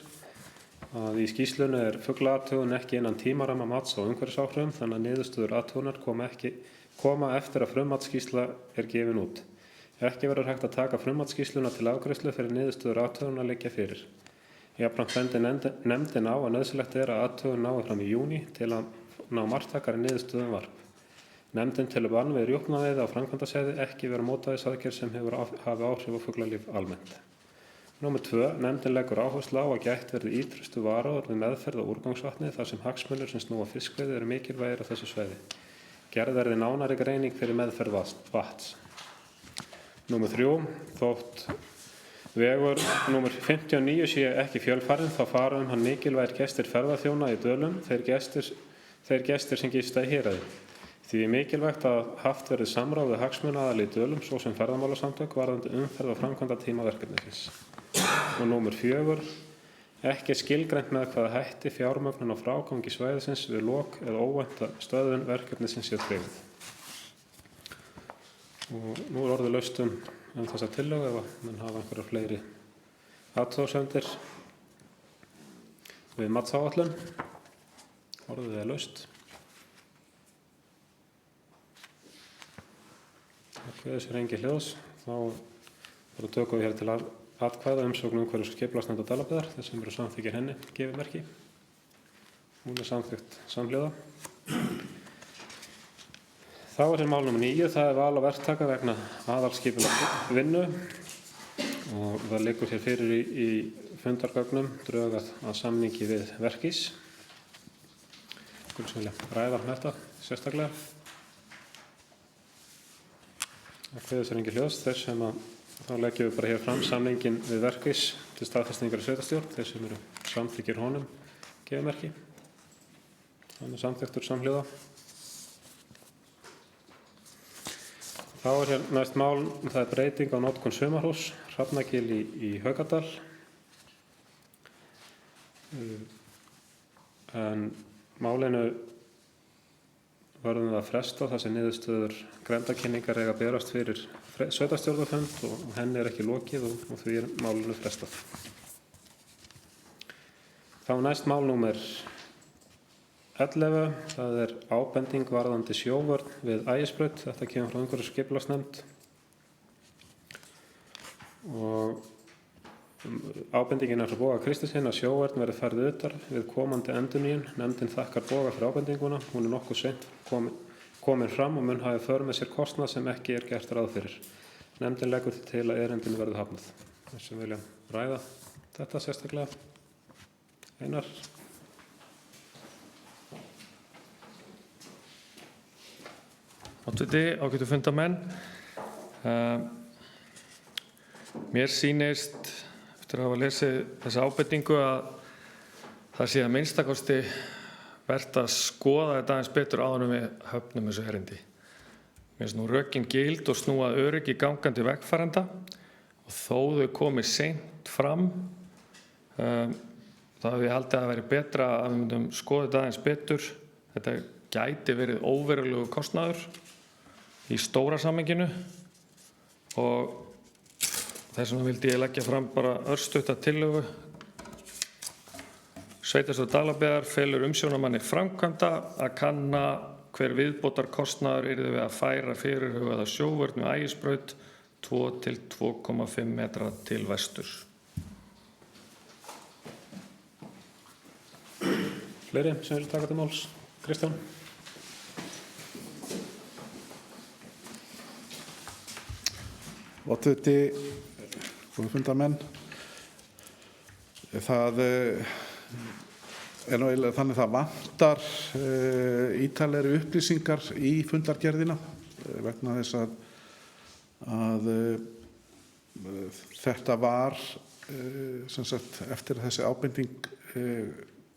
að í skýrslunni er fuglaathugun ekki innan tímaramma mats á umhverfisáhrifum þannig að niðurstöður athugunar koma eftir að frummatsskýrsla er gefin út. Ekki verður hægt að taka frummatsskýrsluna til afgreiðslu fyrir niðurstöður athugunar liggja fyrir. Jafnframt bendir nefndin á að nauðsynlegt er að athugun nái fram í júní til að ná marktækari niðurstöðu um varp. Nefndin telur bann við rjúpnaveiði á framkvæmdasvæði ekki vera mótvægisaðgerð sem hafi áhrif á fuglalíf almennt. Númer 2. Nefndin leggur áherslu á að gætt verði ýtrustu varúðar við meðferð á úrgangsvatni þar sem hagsmunir sem snúa fiskveiði eru mikilvægir á þessu svæði. Gerð verði nánari greining fyrir meðferð vatns. Númer 3. Þótt vegur númer 59 sé ekki fjölfarinn þá fara hann mikilvægir gestir ferðaþjóna í Dölum, þeir gestir sem gista í héraði. Því mikilvægt að haft verði samráð við hagsmunaaðila í Dölum svo sem ferðamálasamtök varðandi umferð og framkvæmdatíma verkefnisins. Og númer 4. Ekki skilgreint með hvaða hætti fjármögnun og frágangi svæðisins við lok eða óvænta stöðvun verkefnisins sé tryggð. Og nú er orðið laust þessa tillögu ef menn hafa einhverjar fleiri athugasemdir við matsáætlun. Orðið er laust. Ef þessu er engi hljóðs, þá tökum við hér til atkvæða umsögn umhverfis- og skipulagsnefndar Dalabyggðar, þeir sem eru samþykkir henni gefið merki. Hún er samþykkt samhljóða. Þá er hér mál númer 9, það er val á verktaka vegna aðalskipulagsvinnu og það liggur hér fyrir í fundargögnum drög að samningi við Verkís. Skulum vilja ræða þetta sérstaklega. Þegar þessu er engi hljóðs, þeir sem þá leggjum við bara hér fram samningin við Verkís til staðfestingar í sveitarstjórn, þeir sem eru samþykkir honum gefið merki. Hann er samþykktur samhljóða. Þá er hér næst mál, það er breyting á notkun sumarhúss, Hrafnagil í Haukadal. En málinu verðum við að fresta þar sem niðurstöður grenndarkynningar eiga að berast fyrir sveitarstjórnarfund og henni er ekki lokið og því er málinu frestað. Þá næst mál númer 11, það er ábending varðandi sjóvörn við Ægisbraut, þetta kemur frá umhverfis- og skipulagsnefnd. Og ábendingin er frá Boga Kristinssyni að sjóvörn verði færð utar við komandi endurnýjun. Nefndin þakkar Boga fyrir ábendinguna, hún er nokkuð seint komin fram og mun hafi för með sér kostnað sem ekki er gert ráð fyrir. Nefndin leggur til að erindinu verði hafnað. Þeir sem vilja ræða þetta sérstaklega. Einar. Ágætu fundamenn. Mér sýnist eftir að hafa lesið þessa ábendingu að það sé að minnstakosti vert að skoða þetta aðeins betur áður en við höfnum þessu erindi. Mér finnst nú rökin gild og snúa öryggi gangandi vegfarenda og þó þau komi seint fram þá hef ég haldið að það væri betra að við myndum skoða þetta aðeins betur. Þetta gæti verið óverulegur kostnaður í stóra samhenginu og þess vegna vildi ég leggja fram bara örstutta tillögu. Sveitarstjórn Dalabyggðar felur umsjónarmanni framkvæmda að kanna hver viðbótarkostnaður yrði við að færa fyrirhugaða sjóvörn við Ægisbraut 2 til 2,5 metra til vesturs. Fleiri sem vilja taka til máls? Kristján? Oddviti, fundamenn, það er nú eiginlega þannig það vantar ítarlegri upplýsingar í fundargerðina vegna þess að þetta var sem sagt eftir að þessi ábending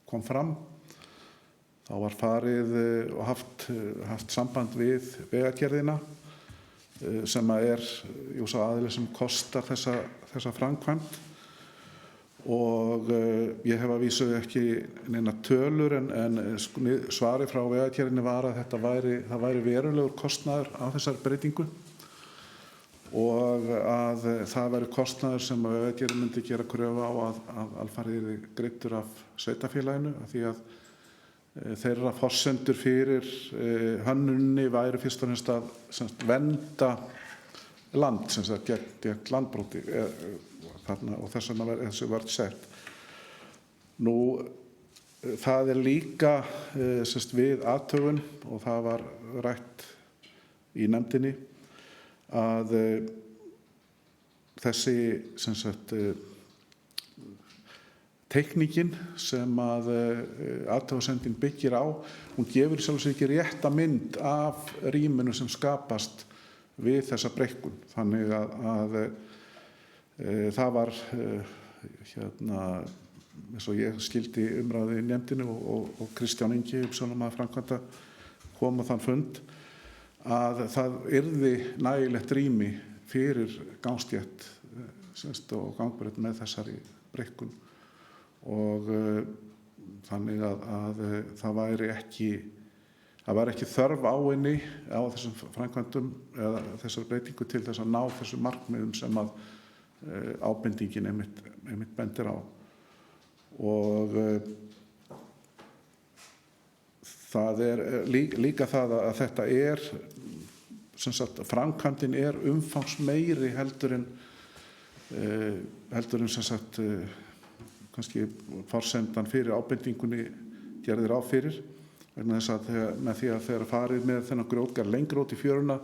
kom fram þá var farið og haft samband við vegagerðina sem er sá aðili sem kostar þessa framkvæmd og ég hef að vísu ekki neina tölur en svari frá Vegagerðinni var að það væri verulegur kostnaður á þessari breytingu og að það væri kostnaður sem að Vegagerðin myndi gera kröfu á að alfarið yrði greiddur af sveitarfélaginu af því að þeirra forsendur fyrir hönnunni væri fyrst og fremst að vernda land sem sagt gegn landbroti þarna og þess vegna þessu vörn sett. Nú það líka við athugun og það var rætt í nefndinni að þessi sem sagt teikningin sem að athugasemdin byggir á, hún gefur sjálfsög ekki rétta mynd af rýminu sem skapast við þessa breikkun. Þannig að það var eins og ég skildi umræðu í nefndinni og Kristján Ingi, umsjónarmaður framkvæmda, kom á þann fund að það yrði nægilegt rými fyrir gangstétt og gangbraut með þessari breikkun og þannig að það væri ekki þörf á henni á þessum framkvæmdum eða þessari breytingu til þess að ná þessum markmiðum sem að ábendingin einmitt bendir á. Og það líka það að þetta sem sagt, framkvæmdin umfangsmeiri heldur en sem sagt kannski forsendan fyrir ábendingunni gerðir á fyrir vegna þess að með því að þegar farið með þennan grjótgarð lengra út í fjöruna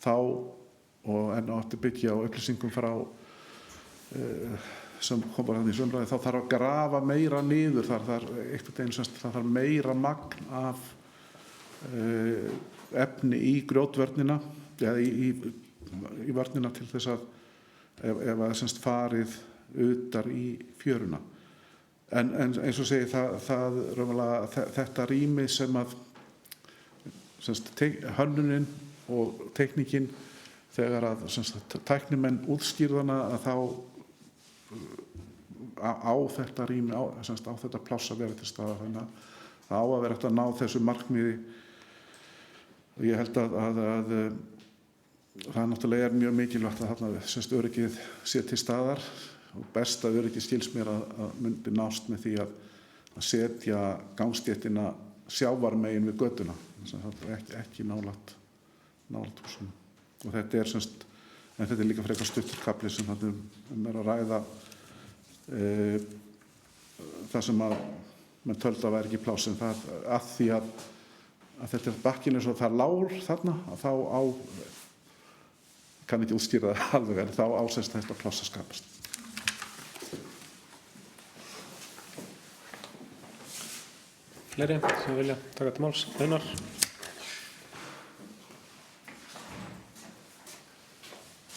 þá og enn átti byggja á upplýsingum frá sem kom bara hann í umræðu þá þarf að grafa meira niður það þarf meira magn af efni í grjótvörnina eða í vörnina til þess að ef að semst farið utar í fjöruna. En eins og segi þetta rými sem að hönnunin og teikningin þegar að tæknimenn útskýrðana að þá á þetta rými á þetta pláss að vera til staðar þannig að það á að vera eftir að ná þessu markmiði og ég held að það náttúrulega mjög mikilvægt að þarna öryggið sé til staðar og besta öryggi skils mér að myndi nást með því að setja gangstéttina sjávarmegin við götuna ekki nálægt húsum og þetta en þetta líka frekar stuttur kafli sem að ræða það sem að menn töldu að væri ekki pláss en það að því að þetta bakkinn svo það lár þarna að þá kann ekki útskýra það alveg en þá ásæst þetta pláss að skapast. Fleiri sem vilja taka til máls? Einar?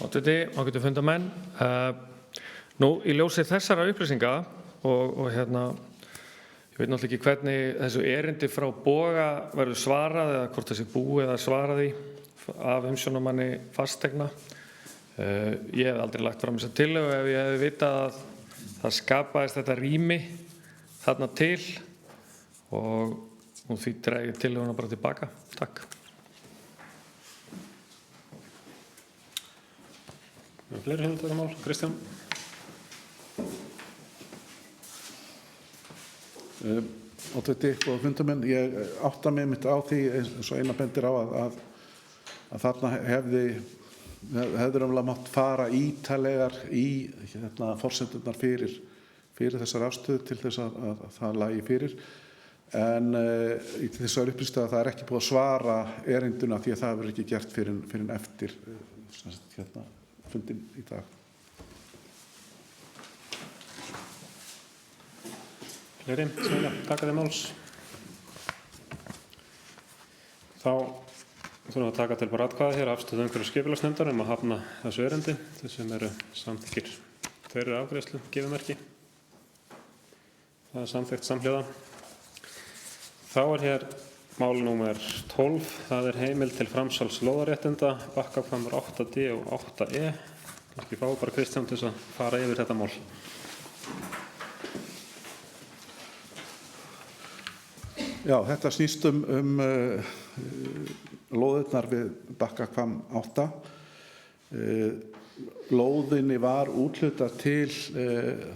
Ágætu fundarmenn. Nú, í ljósi þessara upplýsinga og ég veit náttúrulega ekki hvernig þessu erindi frá Boga verður svarað eða hvort þessi búið að svara því af umsjónarmanni fasteigna. Ég hef aldrei lagt fram þessa tillögu ef ég hefði vitað að það skapaðist þetta rými þarna til og því dreg ég tillöguna bara tilbaka. Takk. Fleiri mál? Kristján? Ótviti og fundarmenn, ég átta mig mitt á því eins og Einar bendir á að þarna hefði mátt fara ítarlegar í forsendurnar fyrir þessar afstöðu til þess að það lagi fyrir en í þessari upplýstu að það ekki búið að svara erinduna því að það verður ekki gert fyrir eftir fundin í dag. Fleiri sem vilja taka til máls? Þá þurfum við að taka til bara atkvæði hér afstöðu umhverfis- og skipulagsnefndar að hafna þessu erindi sem eru samþykkir. Þeir eru afgreiðslu gefimerki. Það er samþykkt samhliða. Þá hér mál númer 12. Það er heimild til framsals lóðarréttinda, bakkaframur 8D og 8E. Kannski fá bara Kristján til að fara yfir þetta mál. Já, þetta snýst lóðirnar við Bakkahvamm 8. Lóðinni var úthlutað til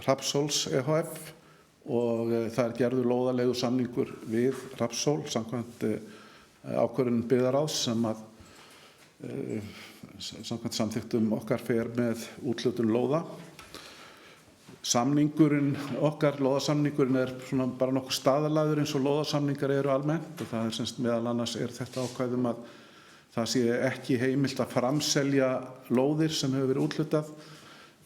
Hrafnshóls ehf. Og það er gerður lóðalegu samningur við Hrafnshól samkvæmt ákvörðun byggðarráðs sem að samkvæmt samþykktum okkar fer með úthlutun lóða. Samningurinn okkar, lóðasamningurinn er svona bara nokkuð staðalaður eins og lóðasamningar eru almennt og það er semst meðal annars er þetta ákvæðum að það sé ekki heimilt að framselja lóðir sem hefur verið úthlutað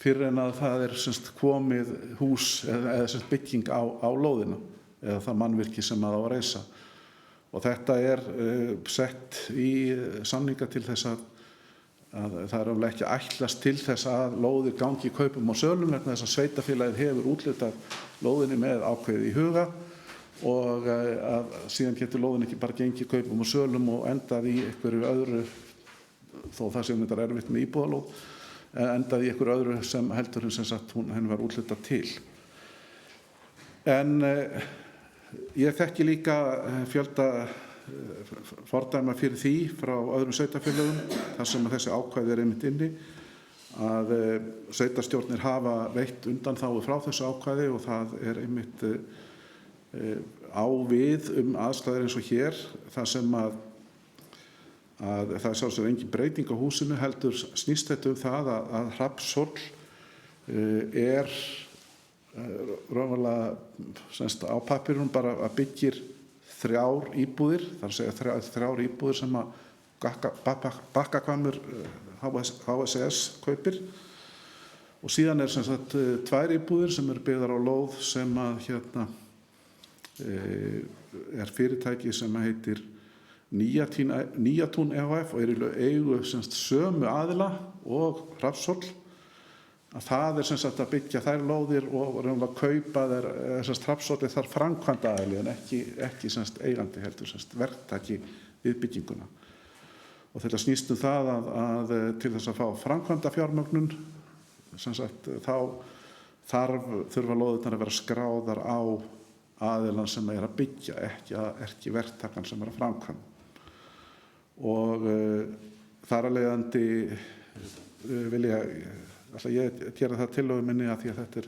fyrir en að það er semst komið hús eða semst bygging á lóðina eða það mannvirki sem að á að reisa. Og þetta er sett í samninga til þess að það er alveg ekki ætlast til þess að lóðir gangi í kaupum og sölum vegna þess að sveitarfélagið hefur úthlutað lóðinni með ákveðið í huga og að síðan getur lóðin ekki bara gengið í kaupum og sölum og endað í einhverju öðru, þó það sem þetta er erfitt með íbúðalóð, endaði í einhverju öðru sem heldur sem sagt henni var úthlutað til. En ég þekki líka fjölda fordæma fyrir því frá öðrum sveitarfélögum þar sem þessi ákvæði er einmitt inni að sveitarstjórnir hafa veitt undanþágu frá þessu ákvæði og það er einmitt á við aðstæður eins og hér þar sem að það er sjálfsögðu engin breyting á húsinu heldur snýst þetta það að Hrafnshóll er raunverulega á pappírunum bara að byggir 3 íbúðir, þar að segja 3 íbúðir sem að Bakkahvammur HSS kaupir og síðan er sem sagt 2 íbúðir sem eru byggðar á lóð sem að er fyrirtæki sem heitir Nýjatún ehf. Og er í eigu sömu aðila og Hrafnshóll að það er sem sagt að byggja þær lóðir og raunverulega kaupa þær Hrafnshóll þar framkvæmda aðili en ekki sem sagt eigandi heldur sem sagt verktaki við bygginguna. Og þetta snýst það að til þess að fá framkvæmda fjármögnun sem sagt þá þurfa lóðirnar að vera skráðar á aðilann sem er að byggja ekki verktakan sem er að framkvæma. Og þar að leiðandi vil ég gera það tillögu minni að því að þetta er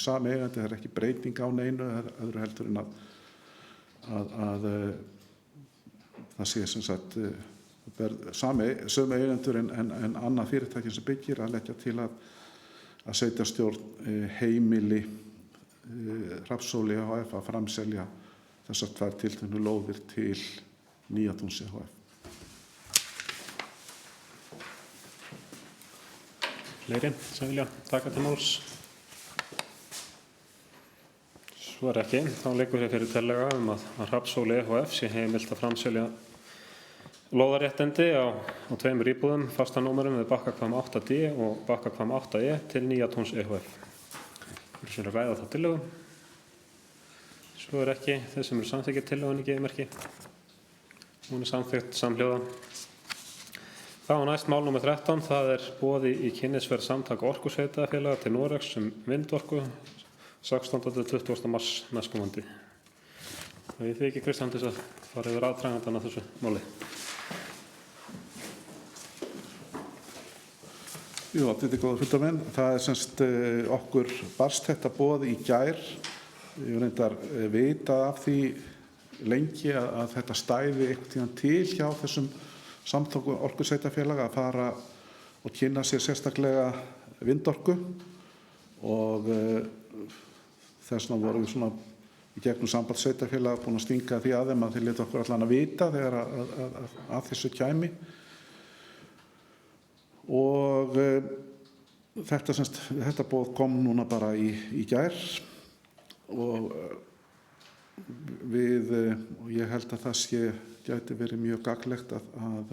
sami eigandi, það er ekki breyting á neinu öðru heldur en að það sé sem sagt sömu eigendur en annað fyrirtæki sem byggir að leggja til að sveitarstjórn heimili Hrafnshóli ehf. Að framselja þessar 2 tilteknu lóðir til Nýjatúns ehf. Fleiri sem vilja taka til máls? Svo er ekki, þá liggur hér fyrir tillaga að Hrafnshóli ehf. Sé heimilt að framselja lóðaréttindi á 2 íbúðum fastanúmerum við Bakkahvamm 8D og Bakkahvamm 8E til Nýjatúns ehf. Fyrir sem ræða þá tillögu. Svo er ekki, þeir sem eru samþykkir tillögunni gefið merki. Hún er samþykkt samhljóða. Þá næst mál nr. 13, það er boði í kynnisferð samtaka orkusveitarfélaga til Noregs vindorku 16. til 20. mars næstkomandi. Og ég þykir Kristján til að fara yfir aðdragandann að þessu máli. Jú, þetta er góða fundarmenn. Það er semst okkur barst þetta boð í gær. Ég reyndar vitað af því lengi að þetta stæði einhvern tíðan til hjá þessum samtökum orkusveitarfélaga að fara og kynna sér sérstaklega vindorku og þess vegna vorum við svona í gegnum sambandssveitarfélaga búin að stinga því að þeim að þeir létu okkur allan að vita þegar að þessu kæmi. Og þetta boð kom núna bara í gær og ég held að það gæti verið mjög gagnlegt að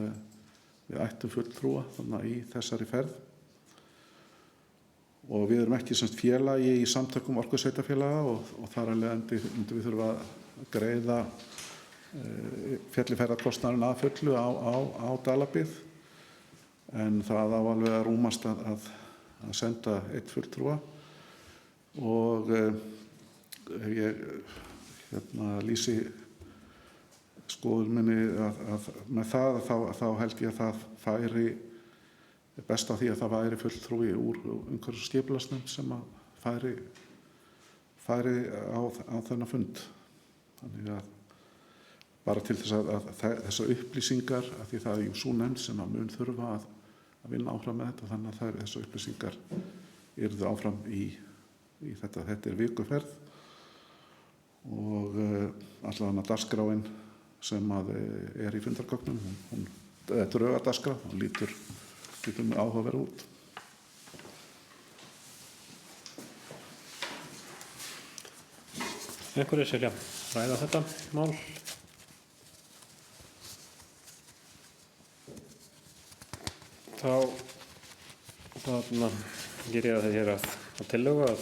við ættum fulltrúa þannig í þessari ferð. Og við erum ekki félagi í samtökum orkusveitarfélaga og þar af leiðandi myndum við þurfa að greiða fjalliferðarkostnaðurinn að fullu á Dalabyggð. En það á alveg að rúmast að senda 1 fulltrúa og ég lýsi skoðun minni að með það þá held ég að það færi best á því að það væri fulltrúi úr umhverfis- og skipulagsnefnd sem að færi á þennan fund. Þannig að bara til þess að þessar upplýsingar, af því það er jú sú nefnd sem að mun þurfa að vinna áfram með þetta, þannig að þessar upplýsingar yrðu áfram í þetta. Þetta er vikuferð og allavega dagskráin sem að er í fundargögnum, hún draugadagsskrá, hún lítur mjög áhugaverð út. Einhverjir vilja ræða þetta mál? Þá gerir ég það hér að tillögu að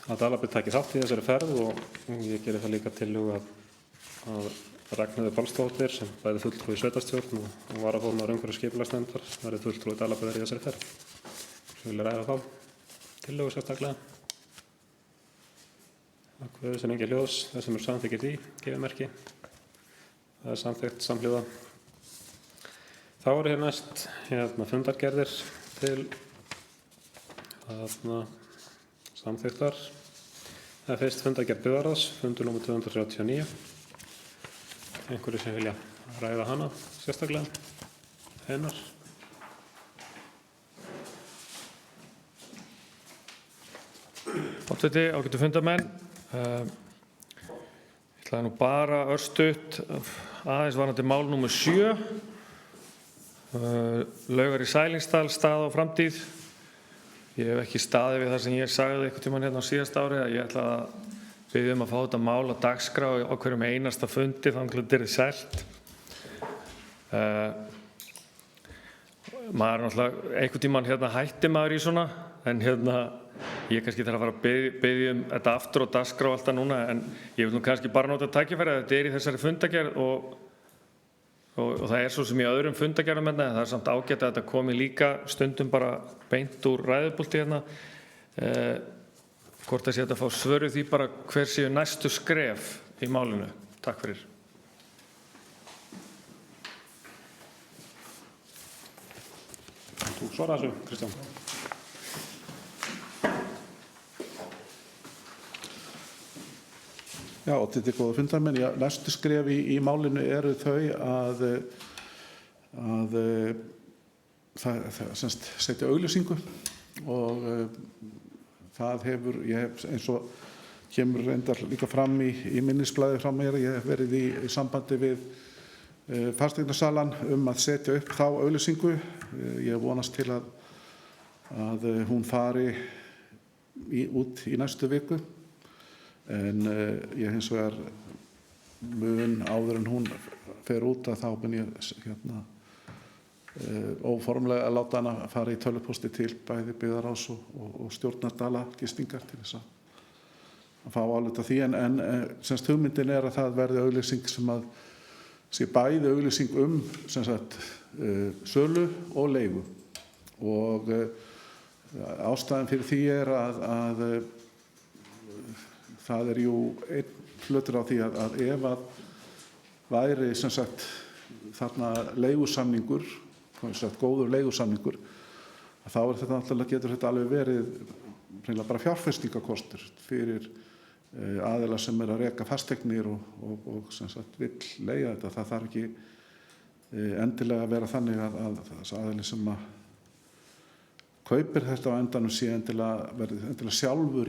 Dalabyggð taki þátt í þessari ferð og ég gerir það líka tillögu að Ragnheiður Pálsdóttir sem bæði fulltrúi í sveitarstjórn og varaformaður umhverfis- og skipulagsnefndar verði fulltrúi Dalabyggðar í þessari ferð. Svo vil ég ræða þá tillögu sérstaklega. Ákveðið sem engin hljóðs, það sem samþykkir því, gefið merki. Það er samþykkt samhljóða. Þá eru hér næst fundargerðir til samþykktar. Það er fyrst fundargerð byggðarráðs, fundur númer 239. Einhverju sem vilja ræða hana sérstaklega? Hennar? Forseti, ágætu fundarmenn. Ég ætlaði nú bara örstutt aðeins varðandi mál númer 7. Laugar í Sælingsdal, staða og framtíð. Ég hef ekki staðið við það sem ég sagði einhvern tímann hérna á síðasta ári að ég ætla að biðja að fá þetta mál á dagskrá á hverjum einasta fundi þangað til þetta er selt. Maður er náttúrulega einhvern tímann hætti maður í svona en ég kannski þarf að fara að biðja þetta aftur á dagskrá alltaf núna en ég vil nú kannski bara nota tækifærið að þetta er í þessari fundargerð og það er svo sem í öðrum fundargerðum en það er samt ágætt að þetta komi líka stundum bara beint úr ræðupúlti hérna. Hvort það sé að fá svör við því bara hver séu næstu skref í málinu. Takk fyrir. Þú svara þessu, Kristján. Já, og þetta er góða fundarmenn. Já, næstu skref í málinu eru þau að setja auglýsingu og það hefur, eins og kemur reyndar líka fram í minnisblaði frá mér, ég hef verið í sambandi við fasteignasalann að setja upp þá auglýsingu. Ég vonast til að hún fari út í næstu viku. En ég hins vegar mun áður en hún fer út að þá mun ég óformlega að láta hana fara í tölvupósti til bæði byggðarráðs og stjórnar Dalagistingar til þess að fá álit á því. En semst hugmyndin er að það verði auglýsing sem að sé bæði auglýsing sölu og leigu. Og ástæðan fyrir því er að það er jú einn hlutur á því að ef að væri þarna leigusamningur, góður leigusamningur, þá er þetta náttúrulega getur þetta alveg verið bara fjárfestingakostur fyrir aðila sem að reka fasteignir og vill leigja þetta. Það þarf ekki endilega að vera þannig að þessi aðili sem að kaupir þetta á endanum sé endilega sjálfur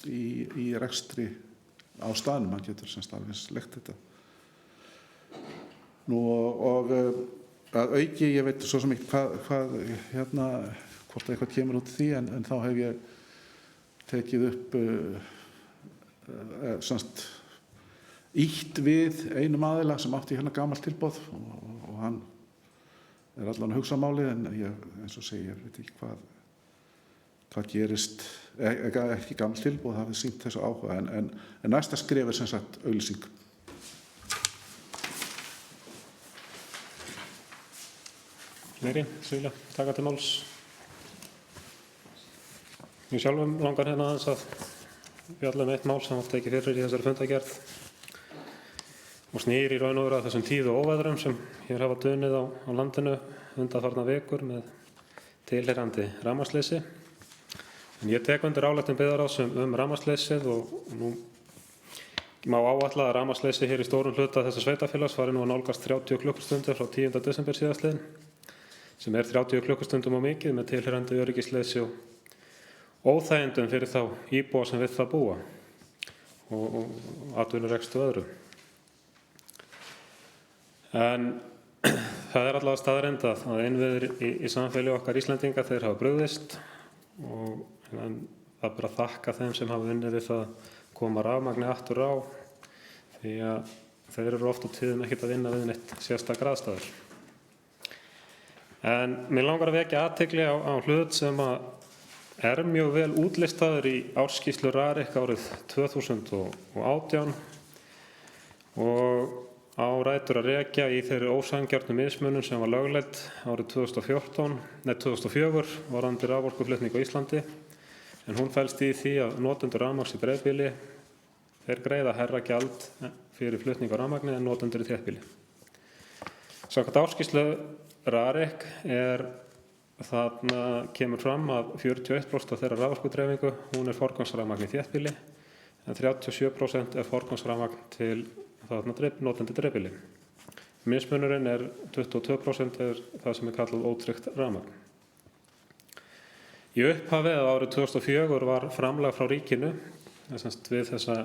í rekstri á staðnum, hann getur alveg leigt þetta. Nú og að auki, ég veit svo sem ekki hvað hvort eitthvað kemur út í því, en þá hef ég tekið upp ýtt við einum aðila sem átti gamalt tilboð og hann er allan að hugsa málið, en eins og segi, ég veit ekki hvað gerist, ekki gamalt tilboð, það hefði sýnt þessu áhuga, en næsta skref er auglýsing. Fleiri, Svíla, taka til máls. Ég sjálfum langar aðeins að fjalla eitt mál sem var tekið fyrir í þessari fundargerð. og snýr í raun og veru að þessum tíðu óveðrum sem hér hafa dunið á landinu undanfarna vikur með tilheyrandi rafmagnsleysi. En ég tek undir ályktun byggðarráðs rafmagnsleysið og nú má áætla að rafmagnsleysi hér í stórum hluta þessa sveitarfélags fari nú að nálgast 30 klukkustundir frá 10. desember síðastliðinn, sem er 30 klukkustundum á mikið með tilheyrandi öryggisleysi og óþægindum fyrir þá íbúa sem við það búa og atvinnurekstri og öðru. En það er allavega staðreynd að innviðir í samfélagi okkar Íslendinga þeir hafa brugðist og það ber að þakka þeim sem hafa unnið við það að koma rafmagni aftur á, því að þeir eru oft á tíðum ekkert að vinna við neitt sérstakar aðstæður. En mér langar að vekja athygli á hlut sem er mjög vel útlistaður í ársskýrslu RARIK árið 2018 og á rætur að rekja í þeirri ósanngjarnu mismunun sem var lögleidd árið 2004 varðandi raforkuflutning á Íslandi, en hún felst í því að notendur rafmagns í dreifbýli þeir greiða hærra gjald fyrir flutning á rafmagni en notendur í þéttbýli. Samkvæmt ársskýrslu RARIK þarna kemur fram að 41% af þeirra raforkudreifingu hún er forgangsrafmagn í þéttbýli en 37% er forgangsrafmagn til notendur dreifbýli. Mismunurinn er 22% er það sem er kallað ótryggt rafmagn. Í upphafi árið 2004 var framlag frá ríkinu, við þessa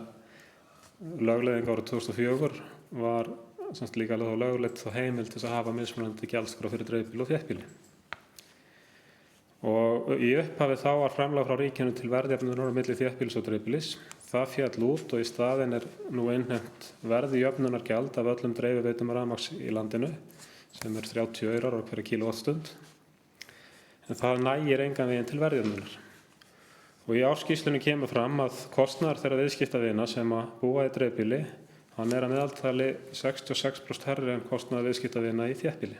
lögleiðingu árið 2004 var líka lögleidd þá heimild til að hafa mismunandi gjaldskrá fyrir dreifbýli og þéttbýli. Og í upphafi þá var framlag frá ríkinu til verðjöfnunar á milli þéttbýlis og dreifbýlis. Það féll út og í staðinn er nú innheimt verðjöfnunargjald af öllum dreifiveitum rafmagns í landinu sem er 30 aurar á hverja kílóvattstund. En það nægir engan veginn til verðjöfnunar. Og í ársskýrslunni kemur fram að kostnaður þeirra viðskiptavina sem að búa í dreifbýli, hann er að meðaltali 66% hærri en kostnaður viðskiptavina í þéttbýli.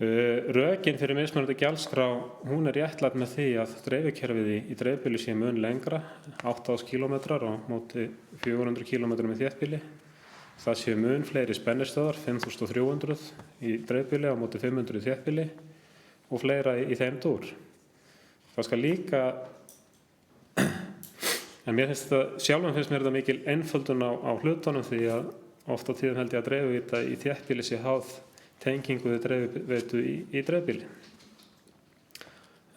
Rökin fyrir mismunandi gjaldskrá, hún er réttlætt með því að dreifikerfið í dreifbýli sé mun lengra, 8.000 km á móti 400 km í þéttbýli. Það séu mun fleiri spennistöðvar, 5.300 í dreifbýli á móti 500 í þéttbýli og fleira í þeim dúr. Það skal líka, en sjálfum finnst mér þetta mikil einföldun á hlutunum því að oft á tíðum held ég að dreifiveita í þéttbýli sé háð tengingu við dreifiveitu í dreifbýli.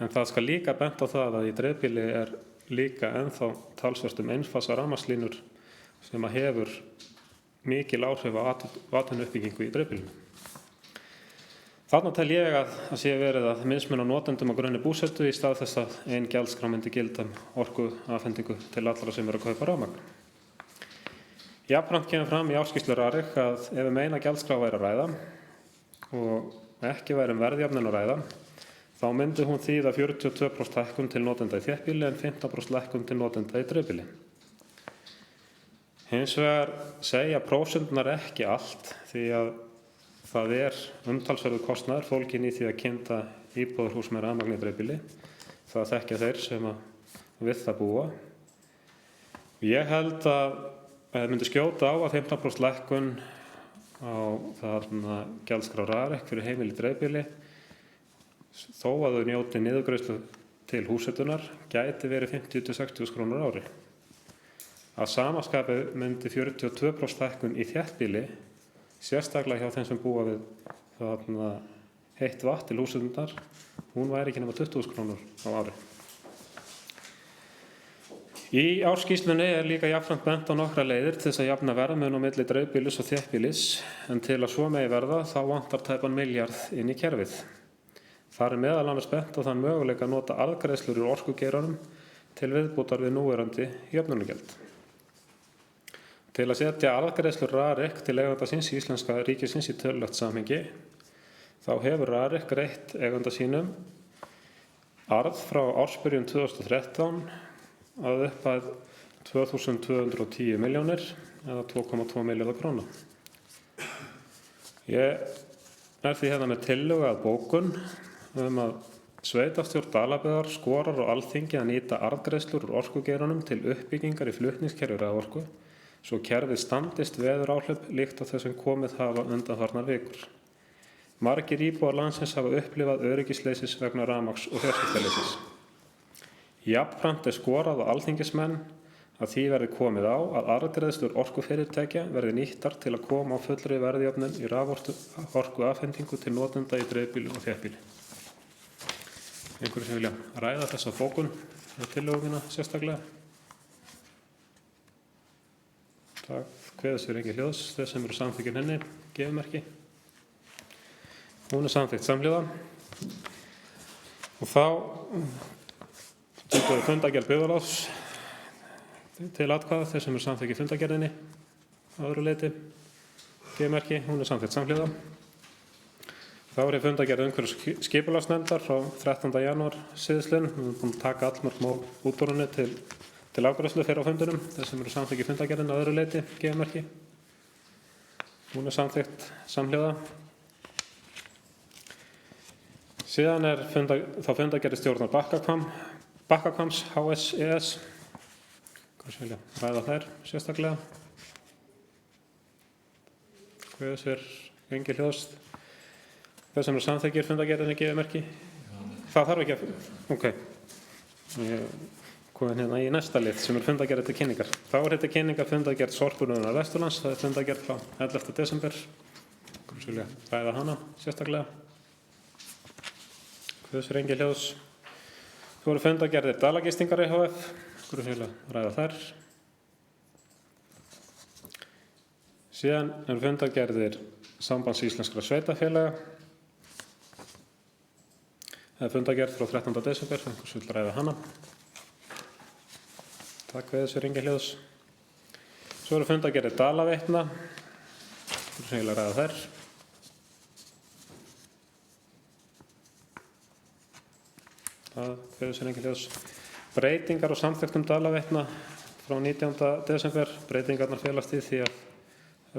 En það skal líka bent á það að í dreifbýli er líka ennþá talsvert einfasa rafmagnslínur sem að hefur mikil áhrif á atvinnuuppbyggingu í dreifbýlinu. Þarna tel ég að það sé verið að mismuna notendum á grunni búsetu í stað þess að ein gjaldskrá myndi gilda orkuafhendingu til allra sem eru að kaupa rafmagn. Jafnframt kemur fram í ársskýrslu RARIK að ef eina gjaldskrá væri að ræða og ekki væri verðjöfnun að ræða, þá myndi hún þýða 42% hækkun til notenda í þéttbýli en 15% hækkun til notenda í dreifbýli. Hins vegar segja prósenturnar ekki allt því að það er umtalsverður kostnaður fólginn í því að kynda íbúðarhús með rafmagni í dreifbýli. Það þekkja þeir sem við það búa. Ég held að það myndi skjóta á að 15% lækkun á gjaldskrá RARIK fyrir heimili í dreifbýli, þó að þau njóti niðurgreiðslu til húshitunar, gæti verið 50-60.000 krónur á ári. Að sama skapi myndi 42% hækkun í þéttbýli, sérstaklega hjá þeim sem búa við heitt vatn til húshitunar, hún væri ekki nema 20.000 krónur á ári. Í ársskýrslunni er líka jafnframt bent á nokkra leiðir til þess að jafna verðmun á milli dreifbýlis og þéttbýlis, en til að svo megi verða þá vantar tæpan milljarð inn í kerfið. Þar er meðal annars bent á þann möguleika að nota arðgreiðslur úr orkugeiranum til viðbótar við núverandi jöfnunargjald. Til að setja arðgreiðslur RARIK til eiganda síns íslenska ríkisins í tölulegt samhengi, þá hefur RARIK greitt eiganda sínum arð frá ársbyrjun 2013 að upphæð 2.210 milljónir eða 2,2 milljarðar króna. Ég er því hérna með tillögu að bókun að sveitarstjórn Dalabyggðar skorar á Alþingi að nýta arðgreiðslur úr orkugeiranum til uppbyggingar í flutningskerfi raforku svo kerfið standist veðuráhlaup líkt á þessum komið hafa undanfarnar vikur. Margir íbúar landsins hafa upplifað öryggisleysis vegna rafmagns- og fjarskiptaleysis. Jafnframt skorað á alþingismenn að því verði komið á að arðgreiðslur orkufyrirtækja verði nýttar til að koma á fullri verðjöfnun í raforkuafhendingu til notenda í dreifbýli og þéttbýli. Einhverjir sem vilja ræða þessa bókun og tillöguna sérstaklega? Það kveður sér ekki hljóðs. Þeir sem eru samþykkin henni, gefumerki. Hún er samþykkt samhliða. Og þá tökum við fundargerð byggðarráðs til atkvæða. Þeir sem eru samþykki fundargerðinni að öðru leyti, gefumerki. Hún er samþykkt samhliða. Þá er fundargerð umhverfis- skipulagsnefndar frá 13. janúar síðastliðnum. Við erum búin að taka allmörg mál út úr henni til afgreiðslu fyrir á fundunum. Þeir sem eru samþykki fundargerðin að öðru leyti, gefumerki. Hún er samþykkt samhliða. Síðan er þá fundargerð stjórnar Bakkahvams HSES. Hvað vilja ræða þær sérstaklega? Kveður sér engin hljóðs. Þeir sem eru samþykkir fundargerðinni gefumerki? Það þarf ekki að... Ok. Komin hérna í næsta lið sem er fundargerð til kynningar. Þá er þetta kynningar fundargerð Sorpurnar Vesturlands. Það er fundargerð frá 11. desember. Hvað vilja ræða hana sérstaklega? Kveður sér engin hljóðs. Þú eru fundargerðir Dalagistingar EHF. Hvað vilja ræða þær? Síðan eru fundargerðir Sambands íslenskra sveitarfélaga. Það er fundargerð frá 13. desember, einhvers vill ræða hana. Það kveður sér engin hljóðs. Svo eru fundargerðir Dalaveitna. Einhvers vill ræða þær. Það kveður sér engin hljóðs. Breytingar á samþykktum Dalaveitna frá 19. desember. Breytingarnar felast í því að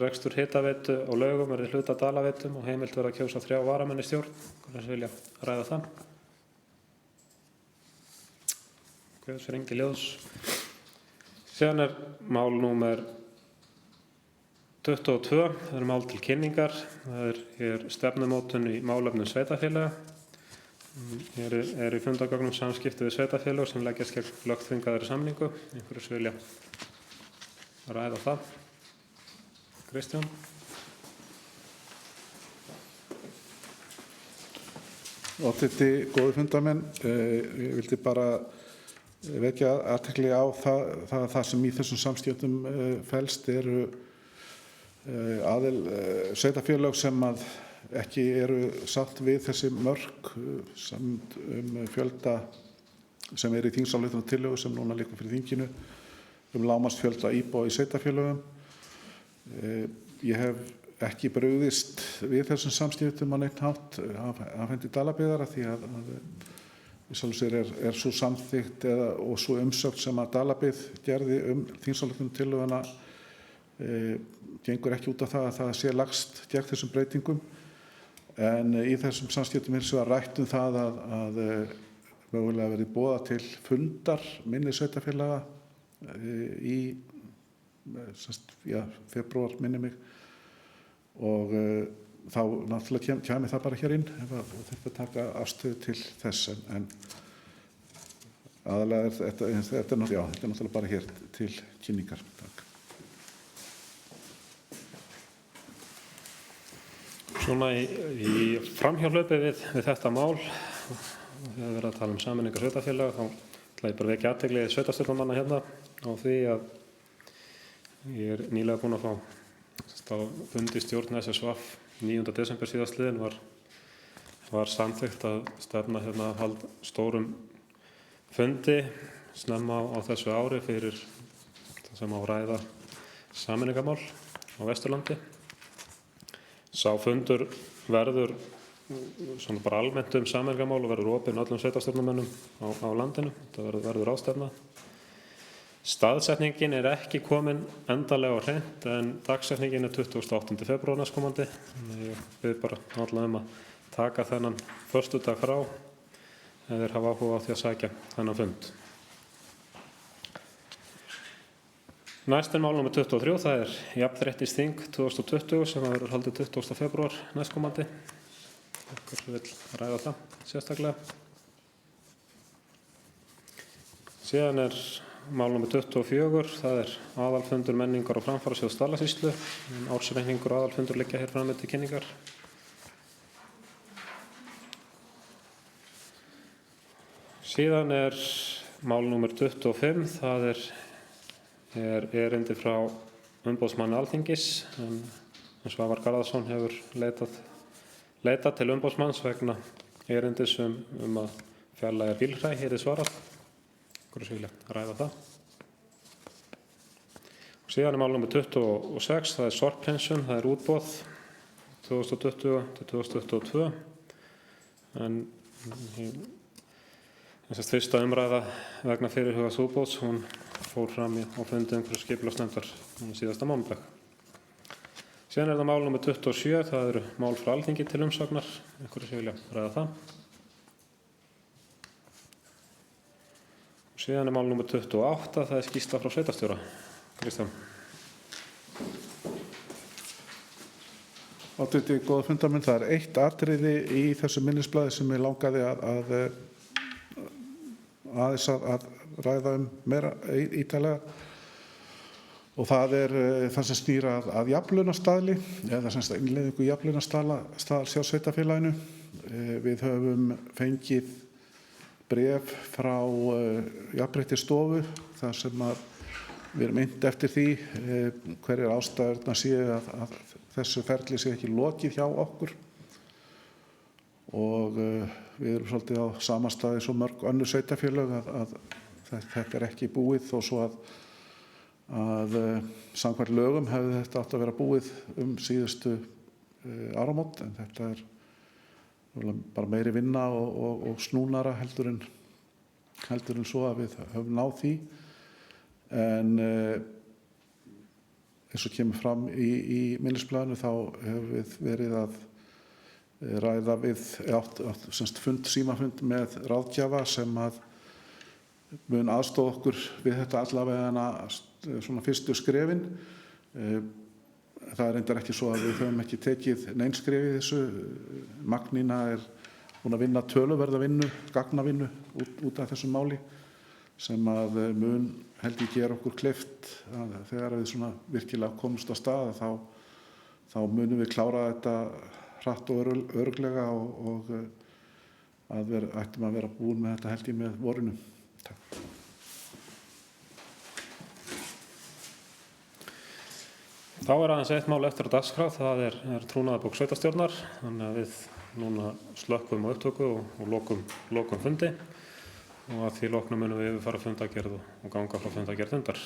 rekstur hitaveitu og Laugum verði hluta af Dalaveitum og heimilt verði að kjósa 3 varamenn í stjórn. Hvernig vilja ræða það? Kveður sér engin hljóðs. Síðan er mál númer 22. Það er mál til kynningar. Það er stefnumótun í málefnum sveitarfélaga. Hér er í fundargögnum samskipti við sveitarfélög sem leggjast gegn lögþvingaðri samningu. Einhverjir vilja ræða það? Kristján. Oddviti, góðir fundarmenn, ég vildi bara vekja athygli á það sem í þessum samskiptum felst eru sveitarfélög sem að ekki eru sátt við þessi mörk fjölda sem er í þingsályktunartillögu sem núna liggur fyrir þinginu lágmarksfjölda íbúa í sveitarfélögum. Ég hef ekki brugðist við þessum samskiptum á neitt hátt af hendi Dalabyggðar því að í sjálfu sér er svo samþykkt og svo umsögn sem að Dalabyggð gerði þingsályktunartillöguna gengur ekki út af það að það sé lagst gegn þessum breytingum. En í þessum samskiptum hins vegar rætt það að mögulega verði boðað til fundar minni sveitarfélaga í febrúar minni mig og þá náttúrulega kæmi það bara hér inn ef þetta taka afstöðu til þess en aðalega þetta er náttúrulega bara hér til kynningar. Takk. Svona í framhjálöpi við þetta mál, þegar við verðum að tala sameiningar sveitarfélaga, þá ætla ég bara vekja athygli sveitarstjórnarmanna hérna á því að ég er nýlega búinn að fá á fundi stjórn SSVF 9. desember síðastliðinn var samþykkt að stefna hérna að halda stórum fundi snemma á þessu ári fyrir það sem á ræða sameiningarmál á Vesturlandi. Sá fundur verður svona bara almennt sameiningarmál og verður opinn öllum sveitarstjórnarmönnum á landinu. Þetta verður ráðstefna. Staðsetningin er ekki komin endalega á hreint en dagsetningin er 28. febrúar næstkomandi. Ég bið bara alla að taka þennan föstudag frá ef þeir hafa áhuga á því að sækja þennan fund. Næst er mál nr. 23, það er jafnréttisþing 2020 sem verður haldið 20. febrúar næstkomandi. Einhver sem vill ræða það sérstaklega. Síðan er mál nr. 24, það er aðalfundur menningar og framfarasjóðs Dalasýslu. Ársreikningur og aðalfundur liggja hér fram til kynningar. Síðan er mál nr. 25, það er erindi frá umboðsmanni Alþingis, en Svavar Garðarsson hefur leitað til umboðsmanns vegna erindis að fjarlægja bílhræ, hér er svarað. Einhverju sem vilja ræða það. Og síðan er mál nr. 26, það er sorphreinsun, það er útboð 2020 til 2022. En þessast fyrsta umræða vegna fyrirhugaðs útboðs, hún fór fram á fundi umhverfis- og skipulagsnefndar síðasta mánudag. Síðan er það mál nr. 27, það eru mál frá Alþingi til umsagnar. Einhverju sem vilja ræða það. Og síðan er mál nr. 28, það er skýrsla frá sveitarstjóra. Kristján. Oddviti, góða fundarmenn, það er eitt atriði í þessu minnisblaði sem ég langaði aðeins að ræða meira ítarlega, og það er það sem snýr að jafnlaunastaðli eða sem sagt innleiðingu jafnlaunastaðals hjá sveitarfélaginu. Við höfum fengið bréf frá Jafnréttisstofu þar sem við erum innt eftir því hverjar ástæðurnar séu að þessu ferli sé ekki lokið hjá okkur, og við erum svolítið á sama staði svo mörg önnur sveitarfélög að þetta er ekki búið, þó svo að samkvæmt lögum hefði þetta átt að vera búið síðustu áramót, en þetta er bara meiri vinna og snúnara heldur en svo að við höfum náð því. En eins og kemur fram í minnisblaðinu þá hefur við verið að ræða við símafund með ráðgjafa sem að mun aðstoða okkur við þetta allavega svona fyrstu skrefin. Það er reyndar ekki svo að við höfum ekki tekið nein skref í þessu. Magnína er búin að vinna töluverða vinnu, gagnavinnu út af þessu máli, sem að mun held ég gera okkur kleift að þegar við svona virkilega komumst á stað þá munum við klára þetta hratt og örugglega, og ættum að vera búin með þetta held ég með vorinu. Takk. Þá er aðeins eitt mál eftir á dagskrá, það er trúnaðarbók sveitarstjórnar, þannig að við núna slökkvum á upptöku og lokum fundi, og að því loknum munum við yfirfara fundargerð og ganga frá fundargerð fundar.